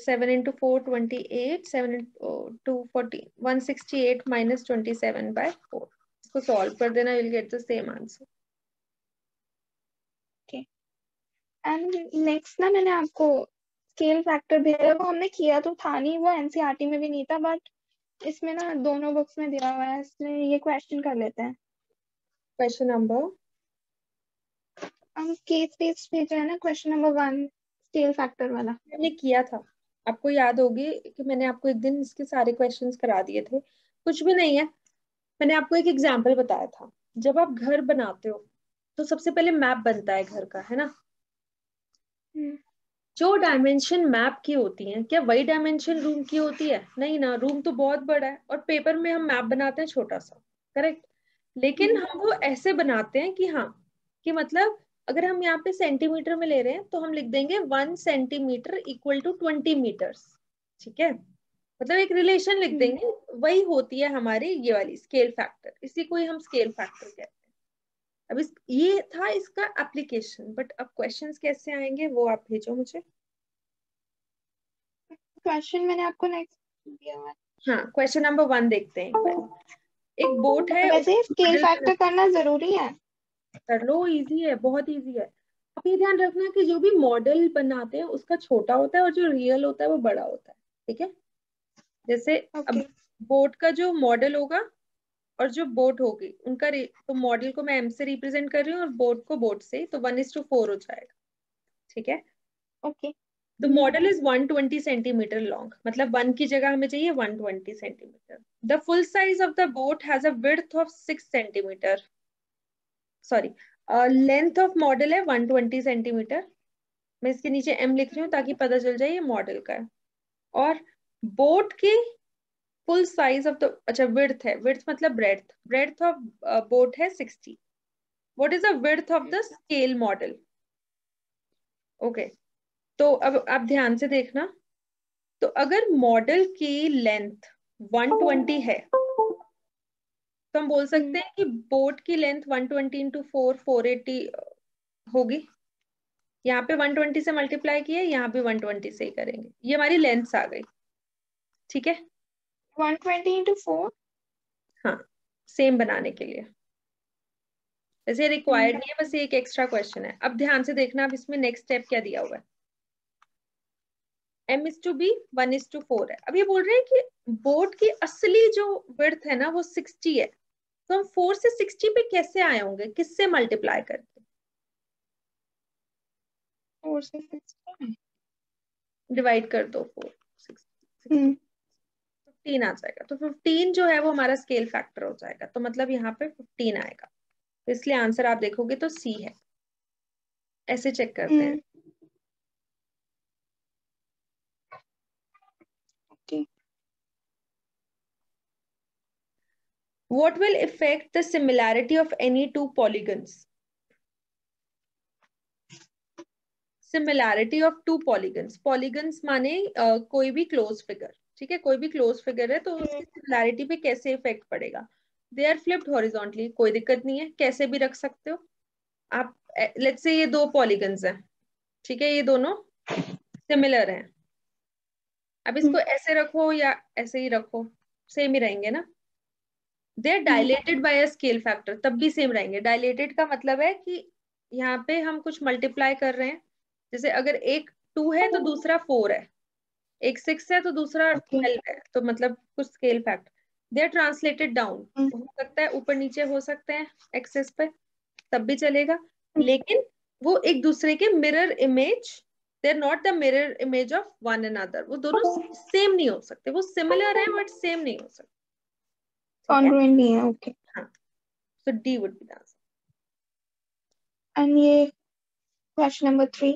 7 into 4 28, 7 into 2 40, 168 minus 27/4. इसको solve कर देना, you'll get the same answer. Okay. And next ना मैंने आपको स्केल फैक्टर भेजा, वो हमने किया तो था नहीं, वो एनसीईआरटी में भी नहीं था, बट इसमें ना दोनों बुक्स में दिया हुआ है, इसलिए ये क्वेश्चन कर लेते हैं। Question number, हम केस बेस्ड भेज रहे हैं ना, क्वेश्चन नंबर 1 स्केल फैक्टर वाला। मैंने किया था, आपको याद होगी कि मैंने आपको एक दिन इसके सारे क्वेश्चंस करा दिए थे। कुछ भी नहीं है, मैंने आपको एक एग्जाम्पल बताया था। जब आप घर बनाते हो तो सबसे पहले मैप बनता है घर का, है ना। जो डायमेंशन मैप की होती है, क्या वही डायमेंशन रूम की होती है? नहीं ना, रूम तो बहुत बड़ा है और पेपर में हम मैप बनाते हैं छोटा सा, करेक्ट। लेकिन हम वो ऐसे बनाते हैं कि हाँ, कि मतलब अगर हम यहाँ पे सेंटीमीटर में ले रहे हैं तो हम लिख देंगे 1 सेंटीमीटर इक्वल टू 20 मीटर्स, ठीक है। मतलब एक रिलेशन लिख देंगे, वही होती है हमारी ये वाली स्केल फैक्टर, इसी को ही हम स्केल फैक्टर कहते हैं। अब ये था इसका एप्लीकेशन, बट अब क्वेश्चंस कैसे आएंगे वो आप भेजो मुझे। क्वेश्चन मैंने आपको नेक्स्ट दिया हुआ है। हाँ, क्वेश्चन नंबर 1 देखते हैं एक बार। एक बोट है, वैसे स्केल फैक्टर करना जरूरी है? कर लो, इजी है, बहुत इजी है। अब ये ध्यान रखना कि जो भी मॉडल बनाते हैं उसका छोटा होता है और जो रियल होता है वो बड़ा होता है, ठीक है। जैसे अब ओके। बोट का जो मॉडल होगा और जो बोट होगी उनका तो मॉडल को मैं एम से रिप्रेजेंट कर रही हूँ और बोट को बोट से, तो 1:4 हो जाएगा, ठीक है। Okay. The model is 120 centimetre long, मतलब 1 की जगह हमें चाहिए 120 centimetre. The full size of the boat has a width of 6 centimetre, sorry length of model है 120 सेंटीमीटर। मैं इसके नीचे एम लिख रही हूँ ताकि पता चल जाए ये मॉडल का है। और बोट की फुल साइज ऑफ द, अच्छा विड्थ है, विड्थ मतलब ब्रेड्थ, ब्रेड्थ ऑफ बोट है 60। What is the width of the scale model? Okay, तो अब आप ध्यान से देखना। तो अगर मॉडल की लेंथ 120 है तो हम बोल सकते हैं कि बोट की लेंथ 120 इंटू 4 480 होगी। यहाँ पे 120 से मल्टीप्लाई किया, यहाँ पे 120 से ही करेंगे, ये हमारी लेंथ आ गई, ठीक है। 120 into 4। हाँ, सेम बनाने के लिए, वैसे रिक्वायर्ड नहीं है, बस ये एक एक्स्ट्रा क्वेश्चन है। अब ध्यान से देखना, अब इसमें नेक्स्ट स्टेप क्या दिया हुआ है। m/b 1:4 है। अब ये बोल रहे हैं कि बोट की असली जो विड्थ है ना वो 60 है, तो हम 4 से 60 पे कैसे आए होंगे, किससे मल्टीप्लाई करके? 4 से 60 डिवाइड कर दो 4 15 आ जाएगा, तो 15 जो है वो हमारा स्केल फैक्टर हो जाएगा, तो मतलब यहाँ पे 15 आएगा, तो इसलिए आंसर आप देखोगे तो सी है। ऐसे चेक करते हैं। Okay. What will affect the similarity of any two polygons? Similarity of two polygons. Polygons माने कोई भी क्लोज फिगर, ठीक है। कोई भी क्लोज फिगर है तो उसकी सिमिलैरिटी पे कैसे इफेक्ट पड़ेगा? दे आर फ्लिप्ड हॉरिजॉन्टली, कोई दिक्कत नहीं है, कैसे भी रख सकते हो आप। लेट्स से ये दो पॉलीगन्स हैं, ठीक है, ये दोनों सिमिलर हैं। अब इसको ऐसे रखो या ऐसे ही रखो, सेम ही रहेंगे ना। They are dilated by a scale factor, तब भी सेम रहेंगे। डायलेटेड का मतलब है कि यहाँ पे हम कुछ मल्टीप्लाई कर रहे हैं, जैसे अगर एक 2 है तो दूसरा 4 है, एक 6 है तो दूसरा 12 है, तो मतलब कुछ scale factor. They are translated down, हो सकता है ऊपर नीचे हो सकते हैं एक्सेस पे, तब भी चलेगा। लेकिन वो एक दूसरे के mirror image, they are not the mirror image of one another, वो दोनों सेम नहीं हो सकते, वो सिमिलर है बट सेम नहीं हो सकते, ठीक है। कॉन्ग्रुएंट नहीं है, ओके। हाँ, so D would be the answer. And ये क्वेश्चन नंबर 3।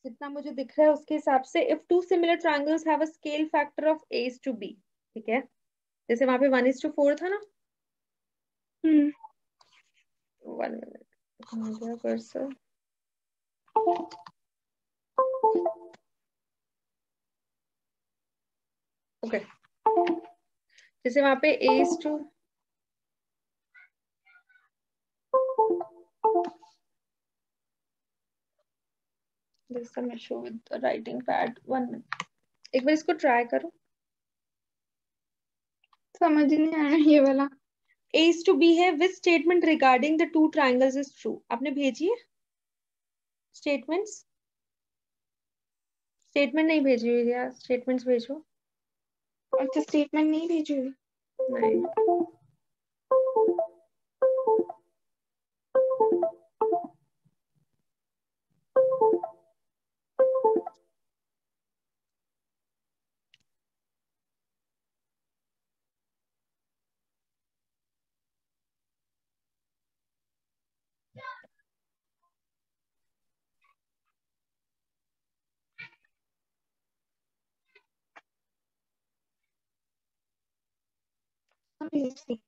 जितना मुझे दिख रहा है उसके हिसाब से, if two similar triangles have a scale factor of a is to b, ठीक है, जैसे वहां पे 1:4 था ना। हम्म 1 मिनट कर्सर। ओके, जैसे वहां पे a is to, this some issue with the writing pad, 1 minute, एक बार इसको ट्राई करो। समझ नहीं आ रहा ये वाला। a is to b है, which statement regarding the two triangles is true. आपने भेजी है स्टेटमेंट्स? स्टेटमेंट नहीं भेजी हुई यार, स्टेटमेंट्स भेजो। अच्छा स्टेटमेंट नहीं भेजी हुई। नहीं, हाँ, भेज दी।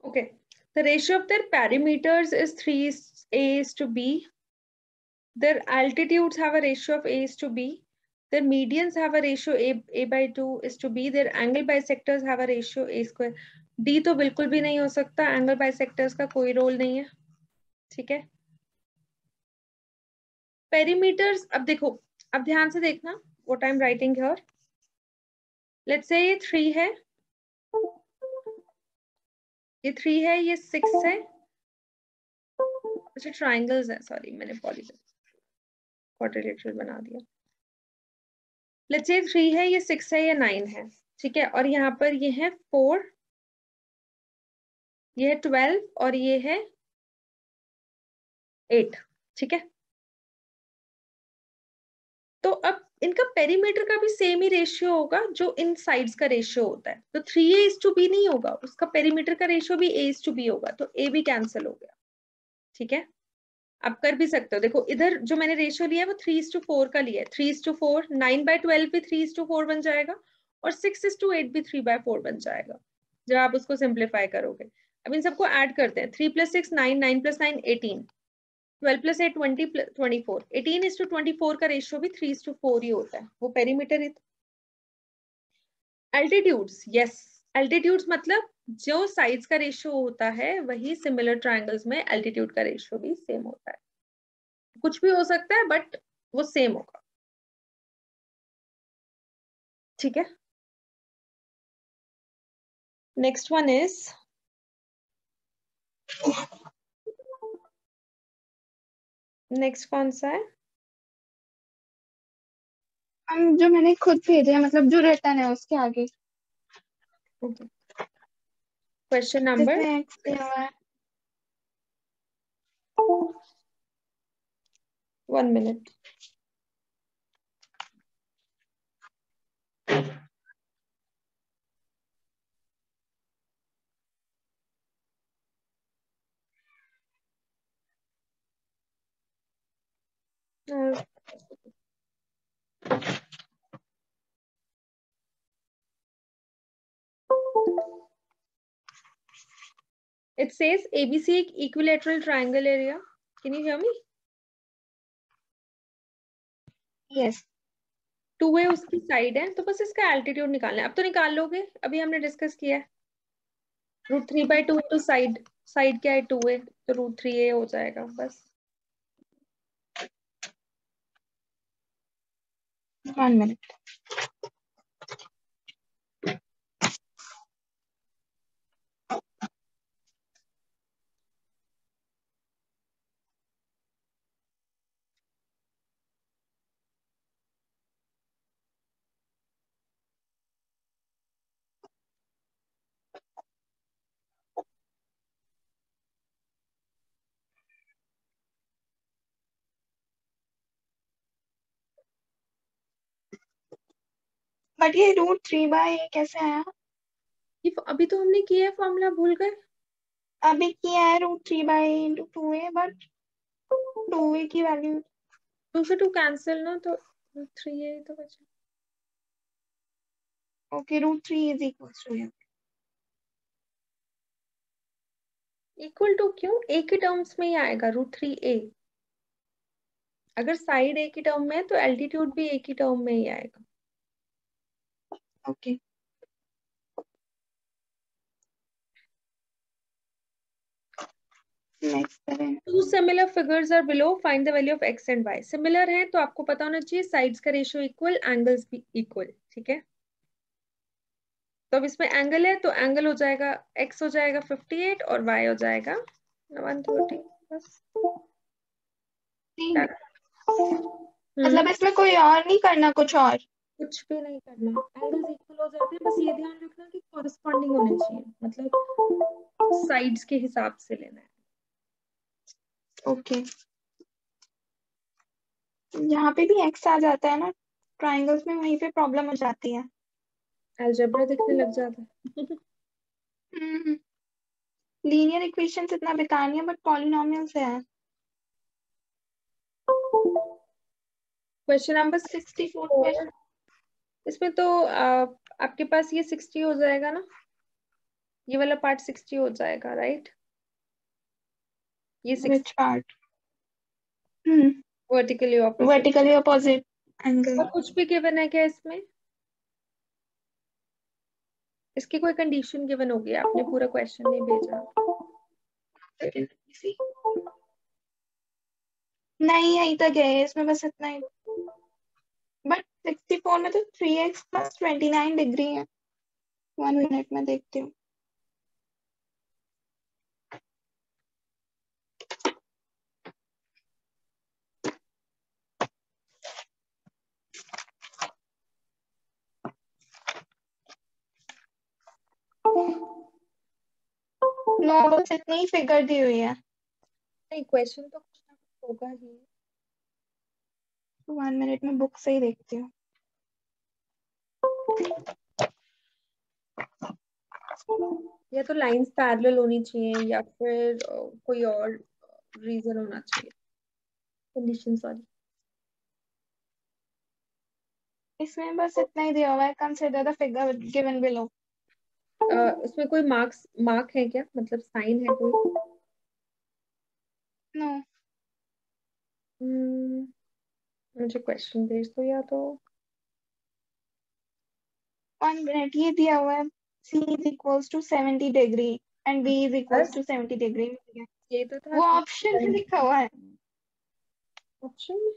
okay, the ratio of their perimeters is 3a is to b, their altitudes have a ratio of a is to b, their medians have a ratio a by 2 is to b, their angle bisectors have a ratio a square। d तो बिल्कुल भी नहीं हो सकता, एंगल बाइसेक्टर्स का कोई रोल नहीं है, ठीक है। पेरीमीटर्स, अब देखो, अब ध्यान से देखना what I am writing here. Let's say ये 3 है, ये 3 है, ये 6 है, अच्छा ट्राइंगल्स है, सॉरी मैंने पॉलीगन क्वाड्रिलेटरल बना दिया। लेट्स से 3 है, ये 6 है, ये 9 है, ठीक है, और यहाँ पर ये है 4, ये है 12 और ये है 8, ठीक है। तो अब इनका पेरीमीटर का भी सेम ही रेशियो होगा जो इन साइड्स का रेशियो होता है, तो 3a:b नहीं होगा, उसका पेरीमीटर का रेशियो भी a:b होगा, तो a भी कैंसिल हो गया, ठीक है। आप कर भी सकते हो, देखो इधर जो मैंने रेशियो लिया है वो 3:4 का लिया है, 3:4, 9/12 भी 3:4 बन जाएगा, और 6:8 भी 3/4 बन जाएगा जब आप उसको सिंप्लीफाई करोगे। अब इन सबको ऐड करते हैं, 3 + 6 9, 9 + 9 18, 12 + 8 20 + 24, 18:24 का रेशियो भी 3:4 ही होता है, वो पेरीमीटर ही। एल्टीट्यूड्स, यस, एल्टीट्यूड्स मतलब जो साइड्स का रेशियो होता है वही सिमिलर ट्रायंगल्स में एल्टीट्यूड का रेशियो भी सेम होता है, कुछ भी हो सकता है बट वो सेम होगा, ठीक है। नेक्स्ट वन इज, नेक्स्ट कौन सा है? हम जो मैंने खुद भेजे हैं, मतलब जो रिटर्न है उसके आगे क्वेश्चन नंबर, जिसमें एक्स दिया हुआ है। 1 minute. It says ABC equilateral triangle area. Can you hear me? Yes 2a उसकी साइड है, तो बस इसका एल्टीट्यूड निकालना है। अब तो निकाल लोगे, अभी हमने डिस्कस किया है। √3/2 इंटू साइड, साइड क्या है 2a, तो √3a हो जाएगा बस। 1 मिनट। बट ये √3/a कैसे आया? ये अभी तो हमने किया है, फॉर्मूला भूल गए? अभी किया है √3/a × 2a, बट 2a की वैल्यू 2 से 2 कैंसिल ना, तो 3a तो बचा। Okay, √3 is equal to a। Equal to क्यों? ए के टर्म्स में ही आएगा √3a। अगर साइड ए की टर्म में है तो एल्टीट्यूड भी ए की टर्म में ही आएगा। ओके, नेक्स्ट करें। Two similar figures are below, find the value of X and Y. Similar है तो आपको पता होना चाहिए साइड्स का रेशियो इक्वल, एंगल्स भी इक्वल, ठीक है। तो अब इसमें एंगल है तो एंगल हो जाएगा, एक्स हो जाएगा 58 और वाई हो जाएगा 130 बस। मतलब इसमें कोई और नहीं करना, कुछ और? कुछ भी नहीं करना, एंगल्स इक्वल हो जाते हैं, बस ये ध्यान रखना कि कॉरेस्पॉन्डिंग होने चाहिए, मतलब साइड्स के हिसाब से लेना है। ओके, यहाँ पे भी एक्स आ जाता है ना ट्राइंगल्स में, वहीं पे प्रॉब्लम हो जाती है। अलजेब्रा दिखने लग जाता है। लीनियर इक्वेशंस इतना बेकार नहीं है, बट पॉलिनोमियल्स है। Question number 64 4। क्वेश्चन। इसमें तो आपके पास ये 60 हो जाएगा ना, ये वाला पार्ट 60 हो जाएगा, राइट? ये 60 which part? Vertically opposite. Vertically opposite angle. और कुछ भी गिवन है क्या इसमें? इसकी कोई कंडीशन गिवन होगी? आपने पूरा क्वेश्चन नहीं भेजा। नहीं, यहीं तक है, इसमें बस इतना ही। बट 64 में तो 3x + 29 डिग्री है। 1 मिनट में देखती हूँ। नो, बस इतनी ही फिगर दी हुई है। नहीं, क्वेश्चन तो कुछ ना कुछ होगा ही। 1 मिनट में बुक से ही देखती हूँ। या तो लाइंस पैरेलल होनी चाहिए या फिर कोई और रीजन होना चाहिए, कंडीशन, सॉरी। इसमें बस इतना ही दिया हुआ है, consider the figure given below. इसमें कोई मार्क है क्या, मतलब साइन है कोई? नो। मुझे क्वेश्चन भेज दो या तो। 1 मिनट, ये दिया हुआ है C = 70 डिग्री एंड B बस = 70 डिग्री। ये तो था वो कि ऑप्शन में लिखा हुआ है। ऑप्शन में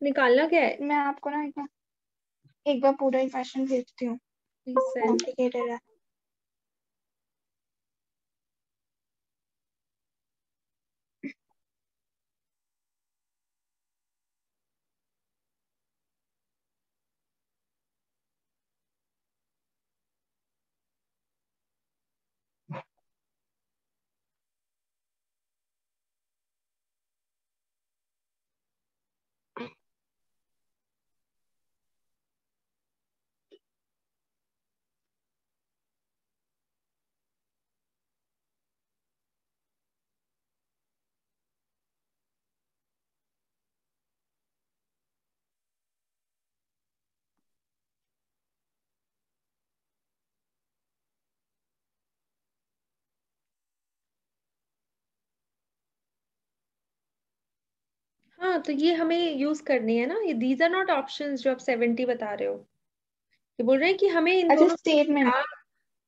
निकालना क्या है? मैं आपको ना एक बार पूरा इक्वेशन भेजती हूँ, प्लीज सेंड। कॉम्प्लिकेटेड है। हाँ, तो ये हमें यूज करनी है ना, ये दीज आर नॉट ऑप्शंस जो आप 70 बता रहे हो। ये बोल रहे हैं कि हमें इन अच्छा, दोनों में स्टेटमेंट। क्या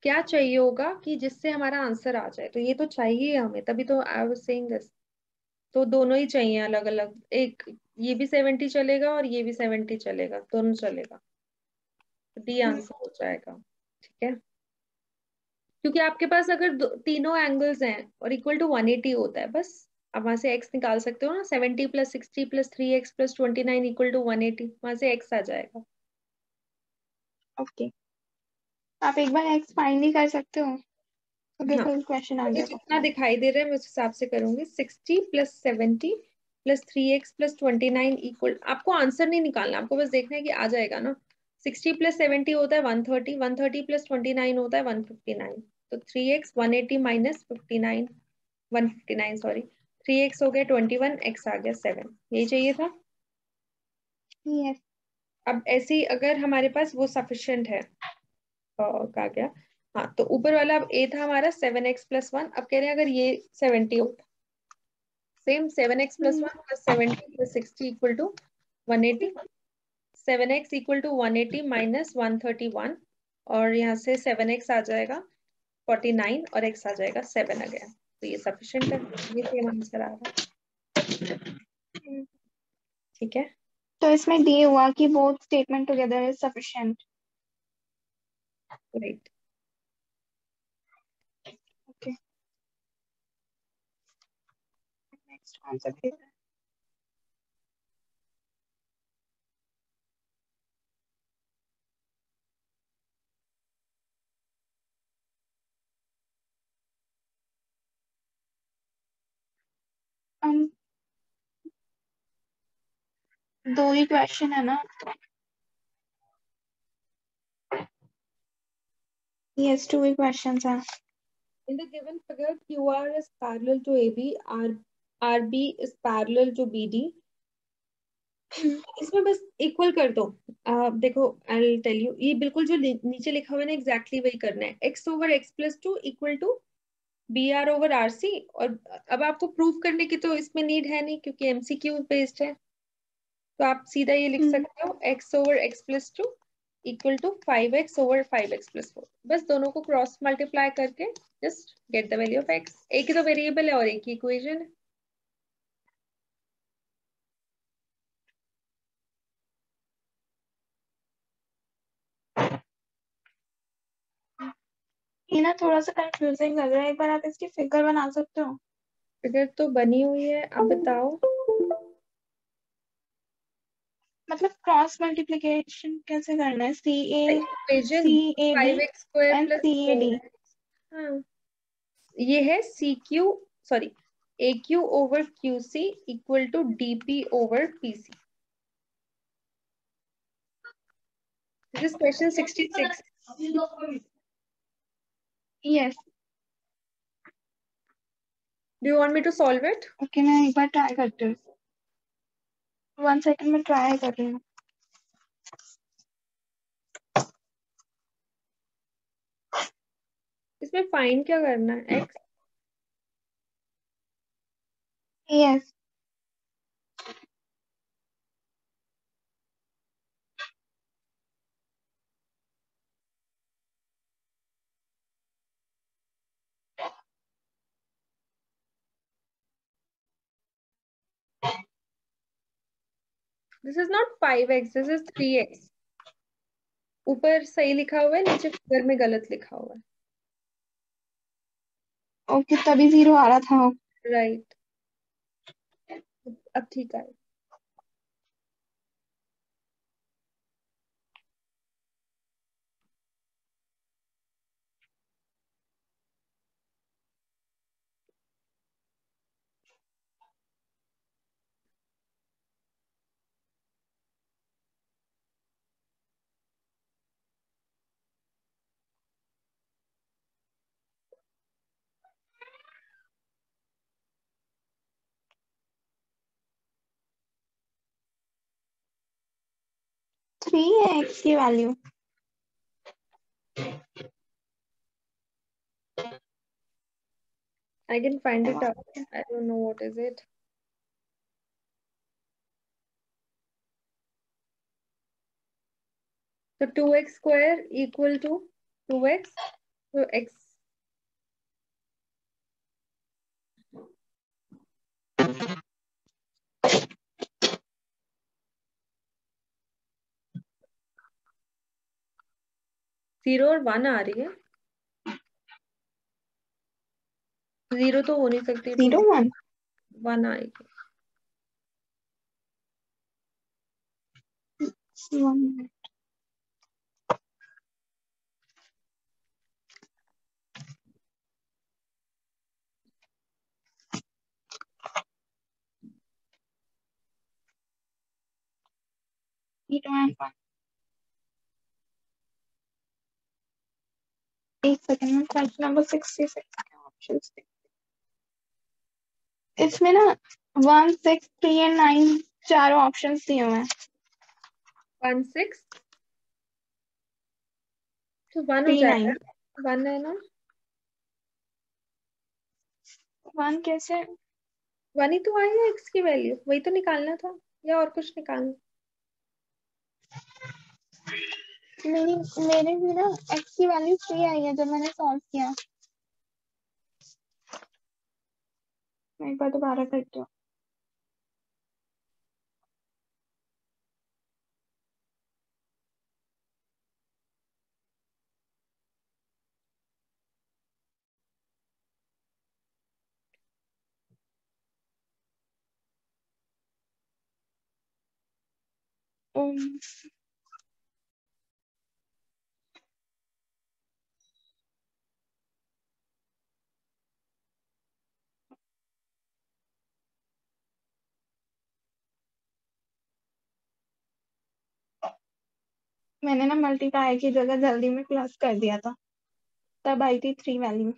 क्या चाहिए होगा कि जिससे हमारा आंसर आ जाए, तो ये तो चाहिए हमें, तभी तो आई वाज सेइंग दिस। तो दोनों ही चाहिए अलग अलग, एक ये भी 70 चलेगा और ये भी 70 चलेगा, दोनों चलेगा। तो डी आंसर हो जाएगा, ठीक है। क्योंकि आपके पास अगर तीनों एंगल्स हैं और इक्वल टू 180 होता है, बस आप वहां से x निकाल सकते हो ना, 70 + 60 + 3x + 29 = 180, वहां से x आ जाएगा। ओके, आप एक बार एक्स फाइंड ही कर सकते हो, अगर हाँ, कोई क्वेश्चन आ मुझे गया तो। जितना दिखाई दे रहा है मैं उस हिसाब से करूंगी। 60 + 70 + 3x + 29 = आपको आंसर नहीं निकालना, आपको बस देखना है कि आ जाएगा ना। 60 प्लस 70 होता है 130, 130 प्लस 29 होता है 159, तो 3x 180 माइनस 59, 159 सॉरी, 3x हो गया 21, x आ गया 7, यही चाहिए था। यस। अब ऐसे ही अगर हमारे पास वो सफिशिएंट है, कहा गया, हाँ, तो ऊपर वाला अब a था हमारा 7x+1, अब कह रहे हैं अगर ये 70 होता, same 7x plus 1 plus 70 plus 60 equal to 180, 7x equal to 180 minus 131, और यहाँ से 7x आ जाएगा 49 और x आ जाएगा 7 आ गया, तो ये सफिशिएंट है, ये सेम आंसर आ रहा है। ठीक है, तो इसमें डी हुआ कि both statement together is sufficient. Right. Okay, next concept. हम दो ही क्वेश्चन है ना? यस, टू ही क्वेश्चंस हैं। In the given figure, QR is parallel to AB, RB is parallel to BD. इसमें बस इक्वल कर दो। देखो, आई टेल यू, ये बिल्कुल जो नीचे लिखा हुआ है ना, एग्जैक्टली वही करना है। x over x+2 equal to BR over RC, और अब आपको प्रूव करने की तो इसमें नीड है नहीं, क्योंकि MCQ बेस्ड है, तो आप सीधा ये लिख सकते हो x over x+2 equal to 5x over 5x+4, बस दोनों को क्रॉस मल्टीप्लाई करके just get the value of x। एक ही तो वेरिएबल है और एक ही इक्वेशन है। ये ना थोड़ा सा कंफ्यूजिंग लग रहा है, एक बार आप इसकी फिगर बना सकते हो? फिगर तो बनी हुई है, अब बताओ। मतलब क्रॉस मल्टीप्लिकेशन कैसे करना है? Equation C A B 5x square and plus C A D. 4x। हाँ, ये है CQ, sorry, AQ over QC equal to DP over PC। This is question 66। Yes. Do you want me to solve it? Okay, मैं एक बार ट्राई करती हूँ। 1 सेकंड में ट्राई कर रही हूँ। इसमें फाइंड क्या करना है? x। Yes. This is not 5x, this is 3x। ऊपर सही लिखा हुआ है, नीचे फिगर में गलत लिखा हुआ है। ओके, तभी 0 आ रहा था। राइट, अब ठीक है। थ्री है x की value. I can find it out. I don't know what is it. So 2x square equal to 2x. So x 0 और 1 आ रही है। 0 तो हो नहीं सकती, 2 0 1। 1 आएगी। 1 1। सेकंड में क्वेश्चन नंबर 66 के ऑप्शंस इसमें ना 1 6 3 एंड 9 चारों ऑप्शंस दिए हुए हैं 1 6 तो 1 हो 3 जाएगा, 9 1 है ना, 1 कैसे 1 ही तो आएगा x की वैल्यू, वही तो निकालना था या और कुछ निकालना? मेरे भी ना x की वैल्यू 3 आई है जब मैंने सॉल्व किया मैं एक बार दोबारा करती हूँ मैंने ना मल्टीप्लाई की जगह जल्दी में प्लस कर दिया था तब आई थी 3 वैल्यू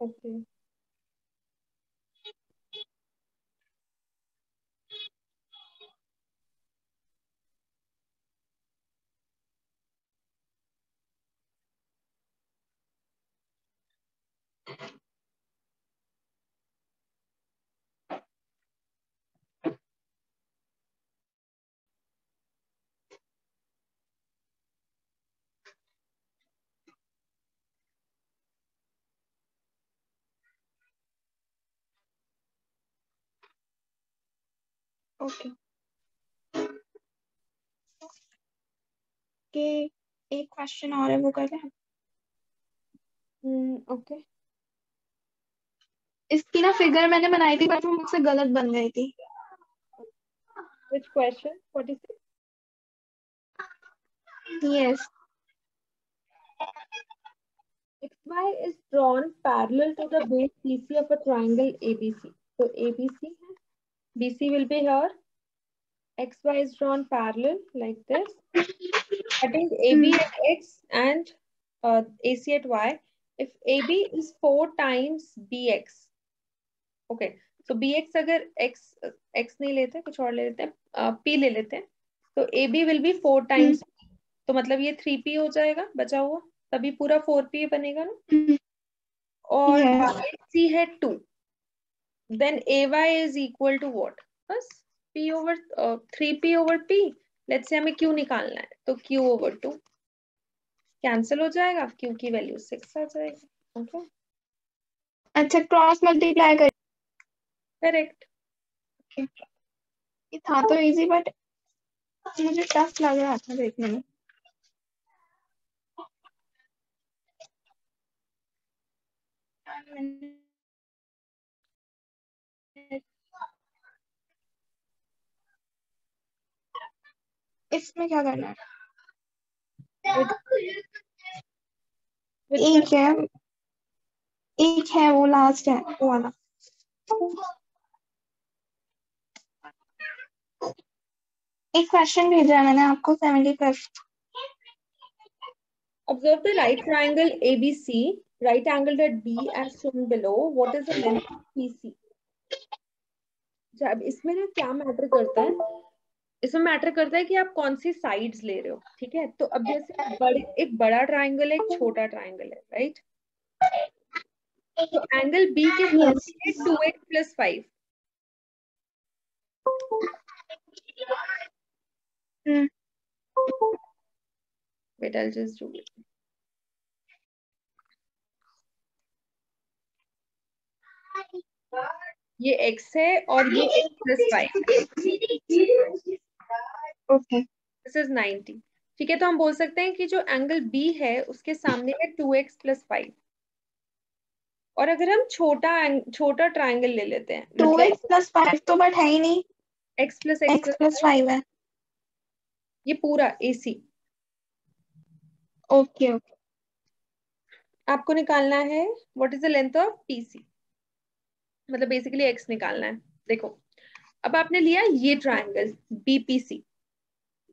ओके ओके के एक क्वेश्चन और है वो कर लें ओके इसकी ना फिगर मैंने बनाई थी बट वो मुझसे गलत बन गई थी which question 46? Yes xy is drawn parallel to the base BC of a triangle ABC. So ABC है, BC will be here. XY is drawn parallel like this, cutting AB at X and AC at Y. If AB is 4 times BX, okay, so BX अगर X नहीं लेते, कुछ और ले लेते हैं, P ले लेते हैं, तो AB will be 4 times, तो मतलब ये 3P हो जाएगा बचा हुआ, तभी पूरा 4P बनेगा ना, और यस AC है 2, then AY is equal to what? बस P over 3P over P. Let's say हमें Q निकालना है, तो Q over 2 कैंसिल हो जाएगा, Q की वैल्यू 6 आ जाएगी. ओके अच्छा क्रॉस मल्टीप्लाई कर करेक्ट. ये था तो इजी बट मुझे टफ लग रहा था देखने में इसमें क्या करना है एक है वो लास्ट है वो वाला एक क्वेश्चन भेजा है मैंने आपको 75 Observe the right triangle ABC, right angled at B as shown below. What is the length of PC? अब इसमें ना क्या मैटर करता है, इसमें मैटर करता है कि आप कौन सी साइड्स ले रहे हो. ठीक है, तो अब जैसे एक बड़ा ट्राइंगल है, एक छोटा ट्राइंगल है, राइट. तो एंगल बी के यस सामने है 2x plus 5. Wait, I'll just do it. ये x है और ये x plus 5. Okay this is 90. ठीक है, तो हम बोल सकते हैं कि जो एंगल B है उसके सामने है 2x plus 5. और अगर हम छोटा ट्राइंगल ले लेते हैं, 2x plus 5 तो बट है ही नहीं x plus x plus 5 है ये पूरा AC. ओके ओके आपको निकालना है what is the length of PC, मतलब बेसिकली x निकालना है. देखो, अब आपने लिया ये ट्राइंगल BPC,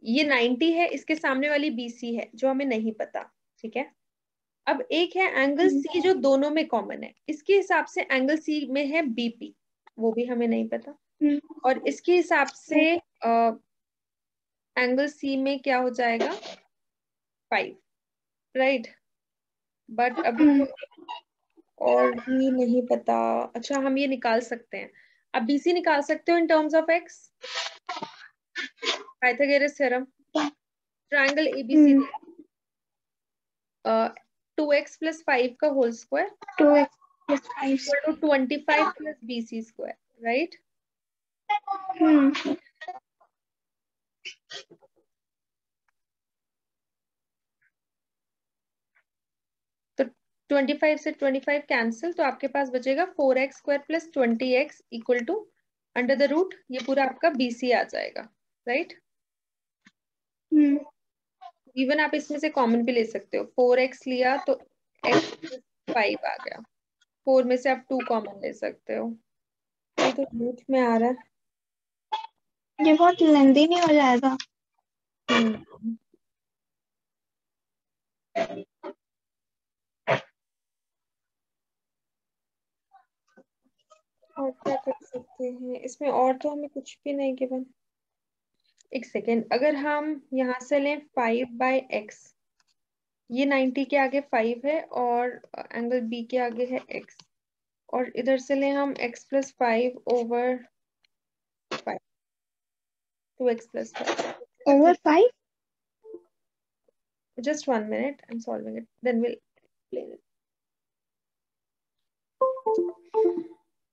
ये 90 है, इसके सामने वाली BC है जो हमें नहीं पता, ठीक है। अब एक है एंगल C जो दोनों में कॉमन है, इसके हिसाब से एंगल C में है BP, वो भी हमें नहीं पता। और इसके हिसाब से एंगल C में क्या हो जाएगा 5, राइट। बट अभी और भी नहीं पता। अच्छा हम ये निकाल सकते हैं, अब BC निकाल सकते हो in terms of X, Pythagoras theorem. Triangle ABC 2x + 5 का whole square 2x + 5 equal to 25 + BC square, right. तो 25 से 25 कैंसिल, तो आपके पास बचेगा 4x² + 20x equal to under the root, ये पूरा आपका BC आ जाएगा, राइट। इवन आप इसमें से कॉमन भी ले सकते हो, 4x लिया तो x + 5 आ गया, 4 में से आप 2 कॉमन ले सकते हो। ये तो रूट में आ रहा है। ये बहुत लेंदी नहीं हो जाएगा? और क्या कर सकते हैं इसमें, और तो हमें कुछ भी नहीं गिवन। एक सेकेंड, अगर हम यहाँ से लें 5/x, ये 90 के आगे 5 है और एंगल B के आगे है x, और इधर से लें हम x + 5/5, 2x + 5। Over 5? Just 1 minute, I'm solving it, then we'll explain it.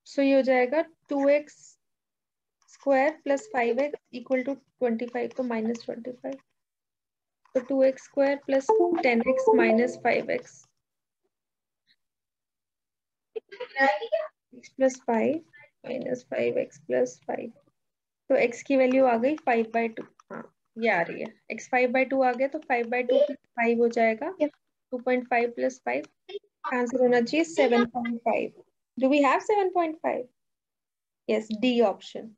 So ये हो जाएगा 2x² + 5x इक्वल टू 25, तो -25, तो 2x² + 10x - 5x x + 5 - 5x + 5, तो x की वैल्यू आ गई 5/2। हाँ ये आ रही है, x 5/2 आ गया, तो 5/2 + 5 हो जाएगा 2.5 + 5, आंसर होना चाहिए 7.5। Do we have 7.5? Yes, D option.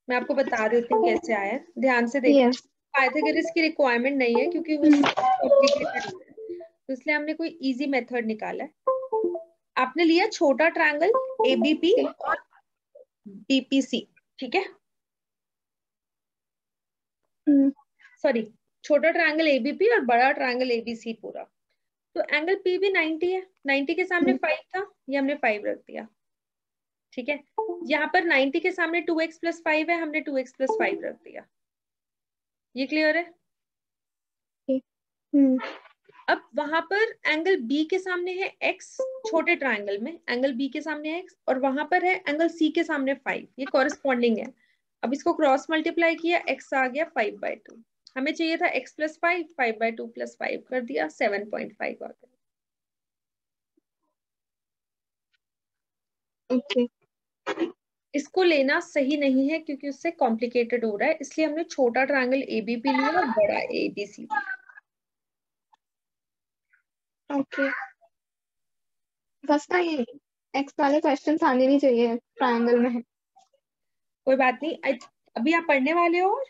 मैं आपको बता देती हूँ कैसे आया, ध्यान से देखो। Yes. पाइथागोरस की रिक्वायरमेंट नहीं है क्योंकि वो कॉम्प्लिकेटेड है, तो इसलिए हमने कोई इजी मेथड निकाला है। आपने लिया छोटा ट्रायंगल ABP और BPC, ठीक है, सॉरी, छोटा ट्रायंगल ABP और बड़ा ट्रायंगल ABC पूरा। तो एंगल P भी 90 है, 90 के सामने 5 था, ये हमने 5 रख दिया, ठीक है। यहाँ पर 90 के सामने 2x + 5 है, हमने 2x + 5 रख दिया। ये क्लियर है? अब वहां पर एंगल B के सामने है x, छोटे ट्रायंगल में एंगल B के सामने है x, और वहां पर है एंगल C के सामने 5, ये कॉरेस्पॉन्डिंग है। अब इसको क्रॉस मल्टीप्लाई किया, x आ गया 5/2, हमें चाहिए था x + 5, 5/2 + 5 कर दिया, 7.5 आ गया। Okay. इसको लेना सही नहीं है क्योंकि उससे कॉम्प्लिकेटेड हो रहा है, इसलिए हमने छोटा ट्रायंगल ABP लिया और बड़ा ABC लिया। Okay. बस ना ये x वाले क्वेश्चन आने नहीं चाहिए ट्रायंगल में। कोई बात नहीं, अभी आप पढ़ने वाले हो?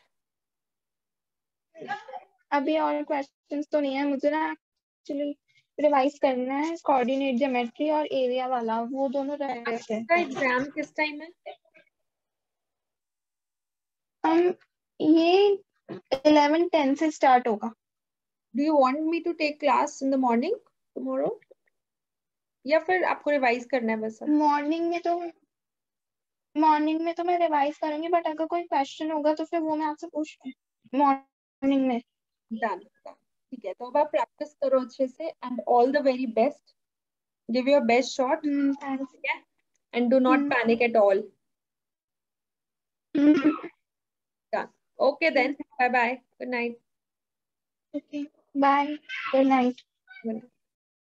अभी और क्वेश्चंस तो नहीं है, मुझे ना एक्चुअली रिवाइज करना है कोऑर्डिनेट ज्योमेट्री और एरिया वाला, वो दोनों रह गए थे। आपका एग्जाम किस टाइम है? हम ये 11-10 से स्टार्ट होगा। Do you want me to take class in the morning tomorrow, या फिर आपको रिवाइज करना है बस अब? मॉर्निंग में तो मैं रिवाइज करूंगी, बट अगर कोई क्वेश्चन होगा तो फिर वो मैं आपसे पूछ मॉर्निंग में। डन, ठीक है, तो अब आप प्रैक्टिस करो अच्छे से, and all the very best, give your best shot, thanks. ठीक है, and do not panic at all. Done, okay then, bye bye, good night. Okay, bye, good night.